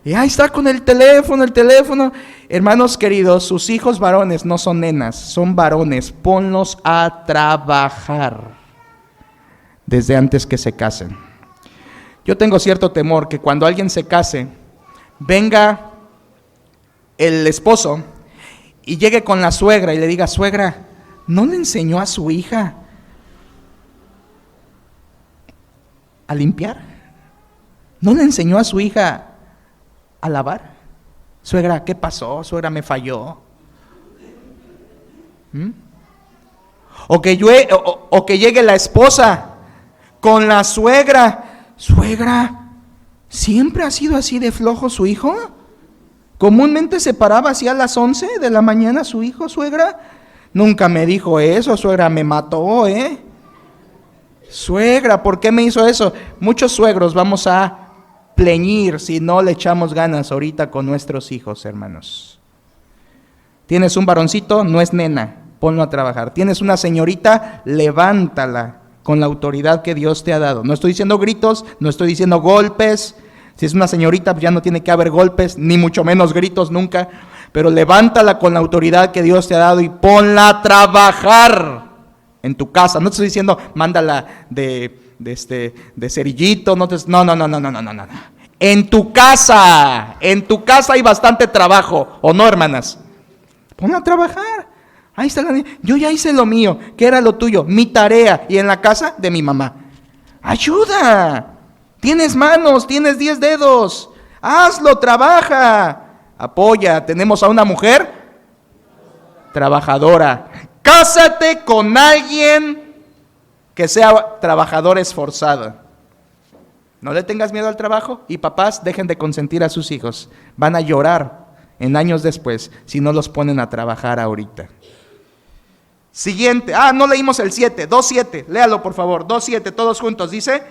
Y ahí está con el teléfono. Hermanos queridos, sus hijos varones no son nenas, son varones. Ponlos a trabajar desde antes que se casen. Yo tengo cierto temor que cuando alguien se case, venga el esposo y llegue con la suegra y le diga, suegra, ¿no le enseñó a su hija a limpiar? ¿No le enseñó a su hija a lavar? Suegra, ¿qué pasó? Suegra, me falló. O que llegue la esposa con la suegra. Suegra, ¿siempre ha sido así de flojo su hijo? Comúnmente se paraba así a las 11 de la mañana su hijo, suegra. Nunca me dijo eso, suegra, me mató, Suegra, ¿por qué me hizo eso? Muchos suegros vamos a pleñir si no le echamos ganas ahorita con nuestros hijos, hermanos. Tienes un varoncito, no es nena, ponlo a trabajar. Tienes una señorita, levántala con la autoridad que Dios te ha dado. No estoy diciendo gritos, no estoy diciendo golpes. Si es una señorita, pues ya no tiene que haber golpes, ni mucho menos gritos nunca. Pero levántala con la autoridad que Dios te ha dado y ponla a trabajar en tu casa. No te estoy diciendo, mándala de cerillito. No. En tu casa hay bastante trabajo, ¿o no, hermanas? Ponla a trabajar. Ahí está la niña. Yo ya hice lo mío, ¿qué era lo tuyo? Mi tarea. Y en la casa de mi mamá. Ayuda. Tienes manos, tienes 10 dedos. Hazlo, trabaja. Apoya. Tenemos a una mujer trabajadora. Cásate con alguien que sea trabajador esforzado. No le tengas miedo al trabajo. Y papás, dejen de consentir a sus hijos. Van a llorar en años después si no los ponen a trabajar ahorita. Siguiente. No leímos el 7. 2:7. Léalo, por favor. 2:7, todos juntos. Dice: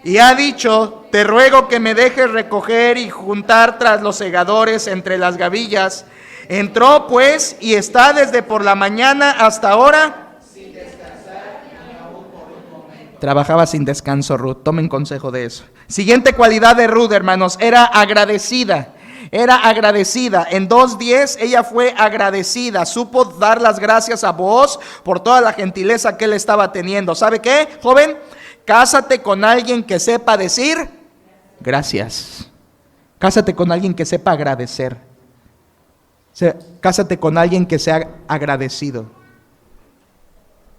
y ha dicho, te ruego que me dejes recoger y juntar tras los segadores entre las gavillas. Entró pues y está desde por la mañana hasta ahora sin descansar ni aún por un momento. Trabajaba sin descanso Ruth, tomen consejo de eso. Siguiente cualidad de Ruth, hermanos, era agradecida. En 2:10 ella fue agradecida, supo dar las gracias a Booz por toda la gentileza que él estaba teniendo. ¿Sabe qué, joven? Cásate con alguien que sepa decir gracias. Cásate con alguien que sepa agradecer. Cásate con alguien que sea agradecido.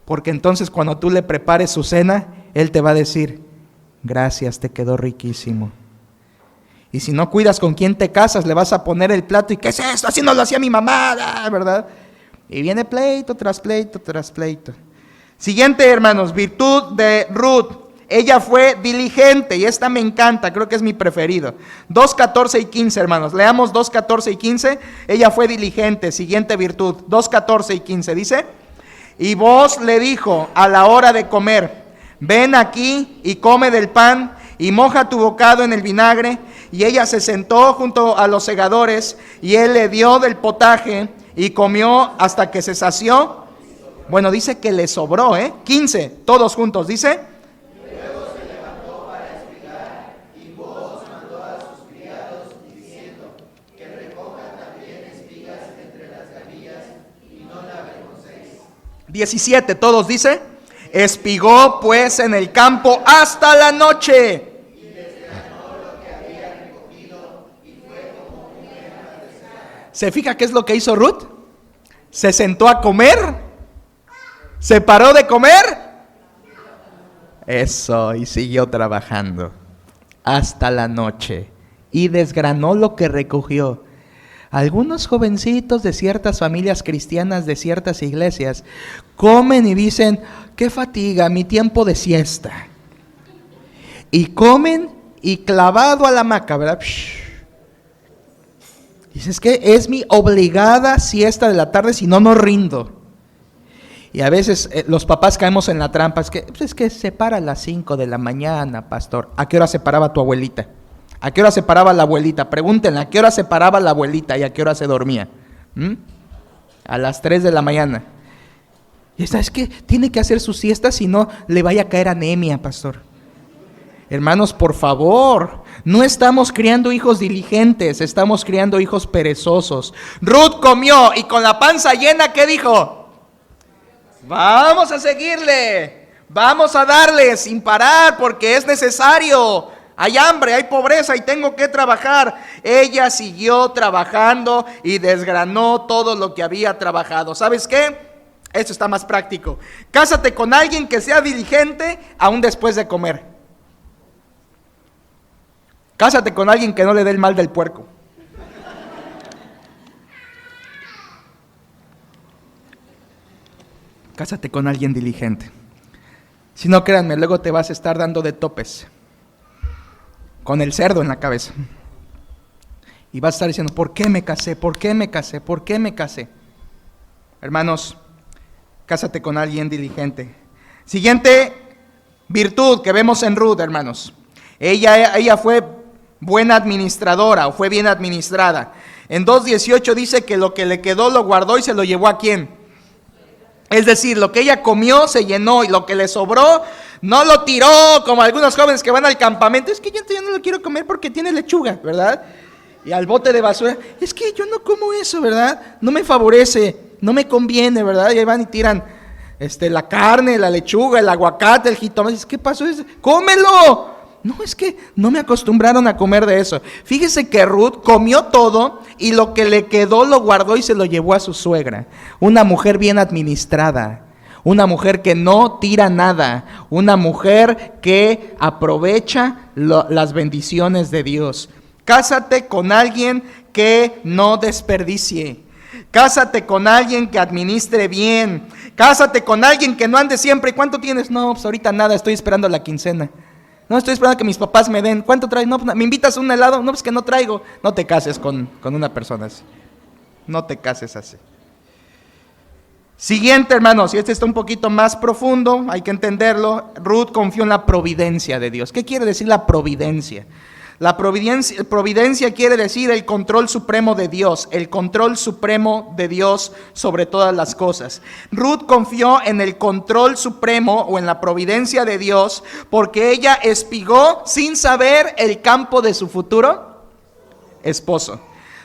Porque entonces cuando tú le prepares su cena, él te va a decir, gracias, te quedó riquísimo. Y si no cuidas con quién te casas, le vas a poner el plato y ¿qué es esto? Así no lo hacía mi mamá, ¿verdad? Y viene pleito tras pleito tras pleito. Siguiente, hermanos, virtud de Ruth. Ella fue diligente y esta me encanta, creo que es mi preferido. 2:14 y 15, hermanos. Leamos 2:14 y 15. Ella fue diligente, siguiente virtud. 2:14 y 15 dice: y Booz le dijo a la hora de comer, ven aquí y come del pan y moja tu bocado en el vinagre. Y ella se sentó junto a los segadores y él le dio del potaje y comió hasta que se sació. Bueno, dice que le sobró, 15, todos juntos, dice. Luego se levantó para explicar y Booz mandó a sus criados diciendo que recojan también espigas entre las gavillas y no la avergoncéis. 17, todos dice. Espigó pues en el campo hasta la noche. ¿Se fija qué es lo que hizo Ruth? Se sentó a comer. ¿Se paró de comer? Eso, y siguió trabajando hasta la noche. Y desgranó lo que recogió. Algunos jovencitos de ciertas familias cristianas, de ciertas iglesias, comen y dicen, qué fatiga, mi tiempo de siesta. Y comen y clavado a la hamaca, ¿verdad? Dices que es mi obligada siesta de la tarde, si no, no rindo. Y a veces los papás caemos en la trampa, es que se para a las 5 de la mañana, pastor. ¿A qué hora se paraba tu abuelita? ¿A qué hora se paraba la abuelita? Pregúntenle, ¿a qué hora se paraba la abuelita y a qué hora se dormía? A las 3 de la mañana. Y es que tiene que hacer su siesta, si no le vaya a caer anemia, pastor. Hermanos, por favor, no estamos criando hijos diligentes, estamos criando hijos perezosos. Ruth comió y con la panza llena, ¿qué dijo? Vamos a seguirle, vamos a darle sin parar porque es necesario. Hay hambre, hay pobreza y tengo que trabajar. Ella siguió trabajando y desgranó todo lo que había trabajado. ¿Sabes qué? Esto está más práctico. Cásate con alguien que sea diligente aún después de comer. Cásate con alguien que no le dé el mal del puerco. Cásate con alguien diligente. Si no, créanme, luego te vas a estar dando de topes con el cerdo en la cabeza. Y vas a estar diciendo, ¿por qué me casé? ¿Por qué me casé? ¿Por qué me casé? Hermanos, cásate con alguien diligente. Siguiente virtud que vemos en Ruth, hermanos. Ella fue buena administradora o fue bien administrada. En 2:18 dice que lo que le quedó lo guardó y se lo llevó ¿a quién? Es decir, lo que ella comió se llenó y lo que le sobró no lo tiró como algunos jóvenes que van al campamento. Es que yo no lo quiero comer porque tiene lechuga, ¿verdad? Y al bote de basura, es que yo no como eso, ¿verdad? No me favorece, no me conviene, ¿verdad? Y ahí van y tiran la carne, la lechuga, el aguacate, el jitomate. ¿Qué pasó? ¡Cómelo! No, es que no me acostumbraron a comer de eso. Fíjese que Ruth comió todo y lo que le quedó lo guardó y se lo llevó a su suegra. Una mujer bien administrada, una mujer que no tira nada, una mujer que aprovecha las bendiciones de Dios. Cásate con alguien que no desperdicie. Cásate con alguien que administre bien. Cásate con alguien que no ande siempre. ¿Cuánto tienes? No, pues ahorita nada, estoy esperando la quincena. No, estoy esperando que mis papás me den. ¿Cuánto traes? No, ¿me invitas a un helado? No, pues que no traigo. No te cases con una persona así. No te cases así. Siguiente, hermanos, y este está un poquito más profundo, hay que entenderlo. Ruth confió en la providencia de Dios. ¿Qué quiere decir la providencia? La providencia quiere decir el control supremo de Dios, el control supremo de Dios sobre todas las cosas. Ruth confió en el control supremo o en la providencia de Dios porque ella espigó sin saber el campo de su futuro esposo.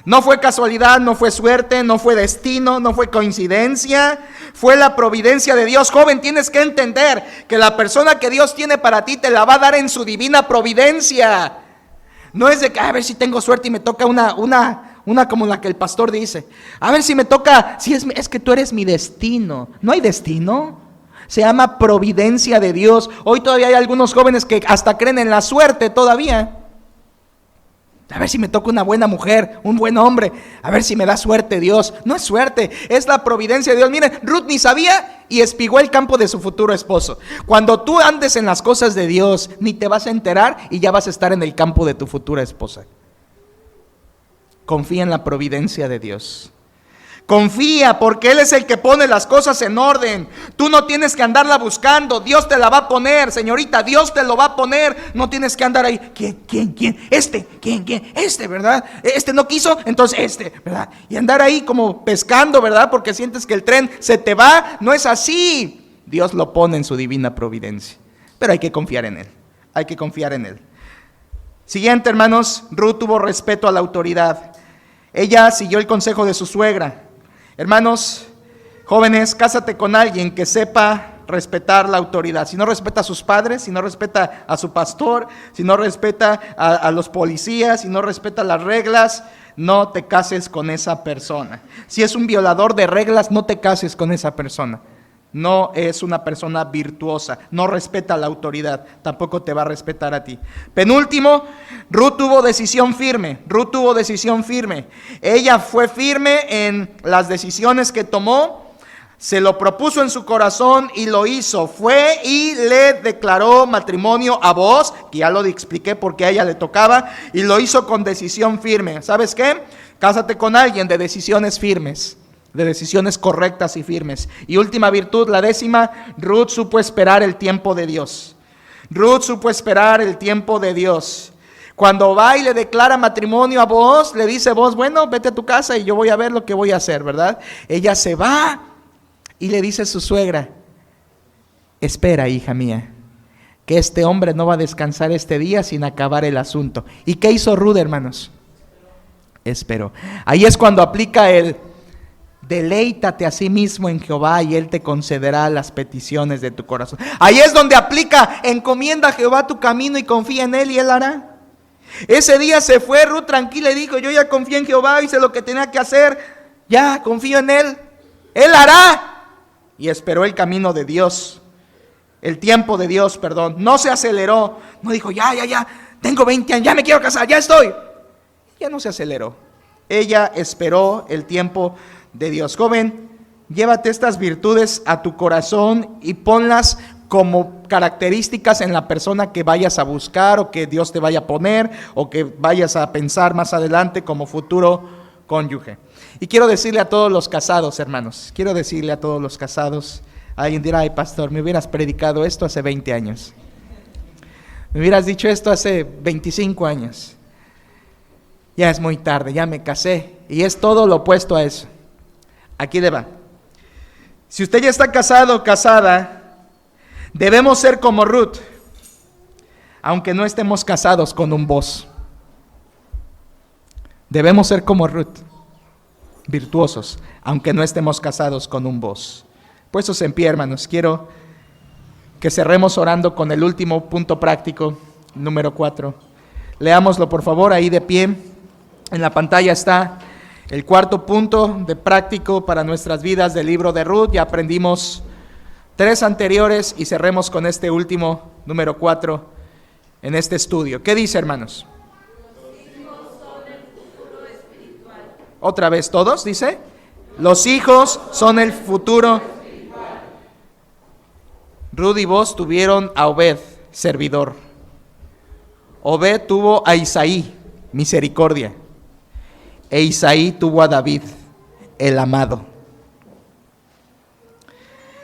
No fue casualidad, no fue suerte, no fue destino, no fue coincidencia, fue la providencia de Dios. Joven, tienes que entender que la persona que Dios tiene para ti te la va a dar en su divina providencia. No es de que a ver si tengo suerte y me toca una como la que el pastor dice. A ver si me toca, si es que tú eres mi destino. No hay destino. Se llama providencia de Dios. Hoy todavía hay algunos jóvenes que hasta creen en la suerte todavía. A ver si me toca una buena mujer, un buen hombre. A ver si me da suerte Dios. No es suerte, es la providencia de Dios. Miren, Ruth ni sabía y espigó el campo de su futuro esposo. Cuando tú andes en las cosas de Dios, ni te vas a enterar y ya vas a estar en el campo de tu futura esposa. Confía en la providencia de Dios. Confía porque Él es el que pone las cosas en orden. Tú no tienes que andarla buscando. Dios te la va a poner, señorita. Dios te lo va a poner. No tienes que andar ahí. ¿Quién? ¿Quién? ¿Quién? ¿Verdad? Este no quiso, entonces ¿verdad? Y andar ahí como pescando, ¿verdad? Porque sientes que el tren se te va. No es así. Dios lo pone en su divina providencia. Pero hay que confiar en Él. Hay que confiar en Él. Siguiente, hermanos. Ruth tuvo respeto a la autoridad. Ella siguió el consejo de su suegra. Hermanos, jóvenes, cásate con alguien que sepa respetar la autoridad. Si no respeta a sus padres, si no respeta a su pastor, si no respeta a los policías, si no respeta las reglas, no te cases con esa persona. Si es un violador de reglas, no te cases con esa persona. No es una persona virtuosa, no respeta la autoridad, tampoco te va a respetar a ti. Penúltimo, Ruth tuvo decisión firme. Ella fue firme en las decisiones que tomó, se lo propuso en su corazón y lo hizo. Fue y le declaró matrimonio a Booz, que ya lo expliqué porque a ella le tocaba, y lo hizo con decisión firme. ¿Sabes qué? Cásate con alguien de decisiones firmes, de decisiones correctas y firmes. Y última virtud, la 10ª, Ruth supo esperar el tiempo de Dios. Cuando va y le declara matrimonio a Booz, le dice Booz, bueno, vete a tu casa y yo voy a ver lo que voy a hacer, ¿verdad? Ella se va y le dice a su suegra, espera, hija mía, que este hombre no va a descansar este día sin acabar el asunto. ¿Y qué hizo Ruth, hermanos? Esperó. Ahí es cuando aplica el deleítate a sí mismo en Jehová y Él te concederá las peticiones de tu corazón. Ahí es donde aplica, encomienda a Jehová tu camino y confía en Él y Él hará. Ese día se fue Ruth tranquila y dijo, yo ya confié en Jehová, hice lo que tenía que hacer, ya confío en Él, Él hará. Y esperó el camino de Dios, el tiempo de Dios, no se aceleró, no dijo, ya, tengo 20 años, ya me quiero casar, ya estoy. Ya no se aceleró. Ella esperó el tiempo de Dios. Joven, llévate estas virtudes a tu corazón y ponlas como características en la persona que vayas a buscar o que Dios te vaya a poner o que vayas a pensar más adelante como futuro cónyuge. Y quiero decirle a todos los casados, hermanos, alguien dirá, ay pastor, me hubieras predicado esto hace 20 años. Me hubieras dicho esto hace 25 años. Ya es muy tarde, ya me casé. Y es todo lo opuesto a eso. Aquí le va. Si usted ya está casado o casada, debemos ser como Ruth, aunque no estemos casados con un Boaz. Debemos ser como Ruth, virtuosos, aunque no estemos casados con un Boaz. Puestos en pie, hermanos, quiero que cerremos orando con el último punto práctico, número 4. Leámoslo, por favor, ahí de pie. En la pantalla está el cuarto punto de práctico para nuestras vidas del libro de Ruth. Ya aprendimos 3 anteriores y cerremos con este último, número 4, en este estudio. ¿Qué dice, hermanos? Los hijos son el futuro espiritual. Otra vez, todos, dice. Los hijos son el futuro. Ruth y Boaz tuvieron a Obed, servidor. Obed tuvo a Isaí, misericordia. E Isaí tuvo a David, el amado.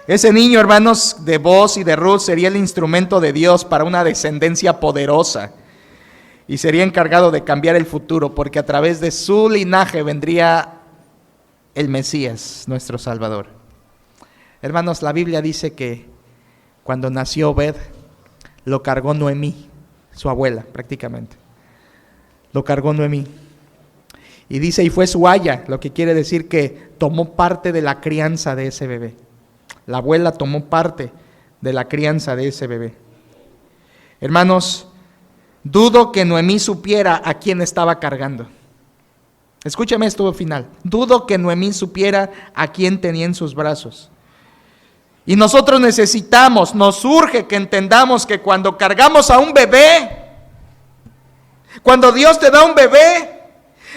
Ese niño, hermanos, de Boaz y de Ruth sería el instrumento de Dios para una descendencia poderosa y sería encargado de cambiar el futuro, porque a través de su linaje vendría el Mesías, nuestro Salvador. Hermanos, la Biblia dice que cuando nació Obed, lo cargó Noemí, su abuela prácticamente. Lo cargó Noemí. Y dice, y fue su aya, lo que quiere decir que tomó parte de la crianza de ese bebé. La abuela tomó parte de la crianza de ese bebé. Hermanos, dudo que Noemí supiera a quién estaba cargando. Escúchame esto al final. Dudo que Noemí supiera a quién tenía en sus brazos. Y nosotros nos urge que entendamos que cuando cargamos a un bebé, cuando Dios te da un bebé,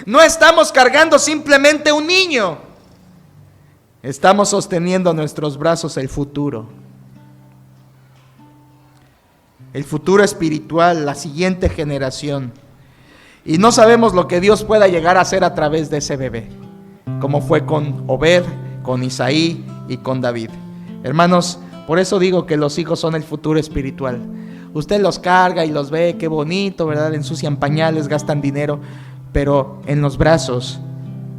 no estamos cargando simplemente un niño. Estamos sosteniendo en nuestros brazos el futuro. El futuro espiritual, la siguiente generación. Y no sabemos lo que Dios pueda llegar a hacer a través de ese bebé, como fue con Obed, con Isaí y con David. Hermanos, por eso digo que los hijos son el futuro espiritual. Usted los carga y los ve, qué bonito, ¿verdad? Ensucian pañales, gastan dinero, pero en los brazos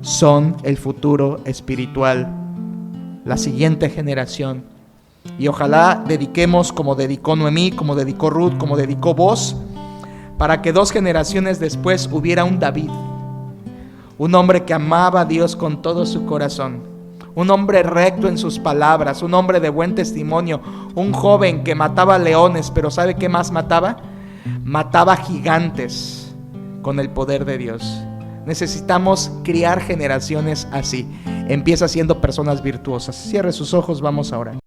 son el futuro espiritual, la siguiente generación. Y ojalá dediquemos como dedicó Noemí, como dedicó Ruth, como dedicó Boaz, para que 2 generaciones después hubiera un David, un hombre que amaba a Dios con todo su corazón, un hombre recto en sus palabras, un hombre de buen testimonio, un joven que mataba leones, pero ¿sabe qué más mataba? Mataba gigantes con el poder de Dios. Necesitamos criar generaciones así. Empieza siendo personas virtuosas. Cierre sus ojos, vamos a orar.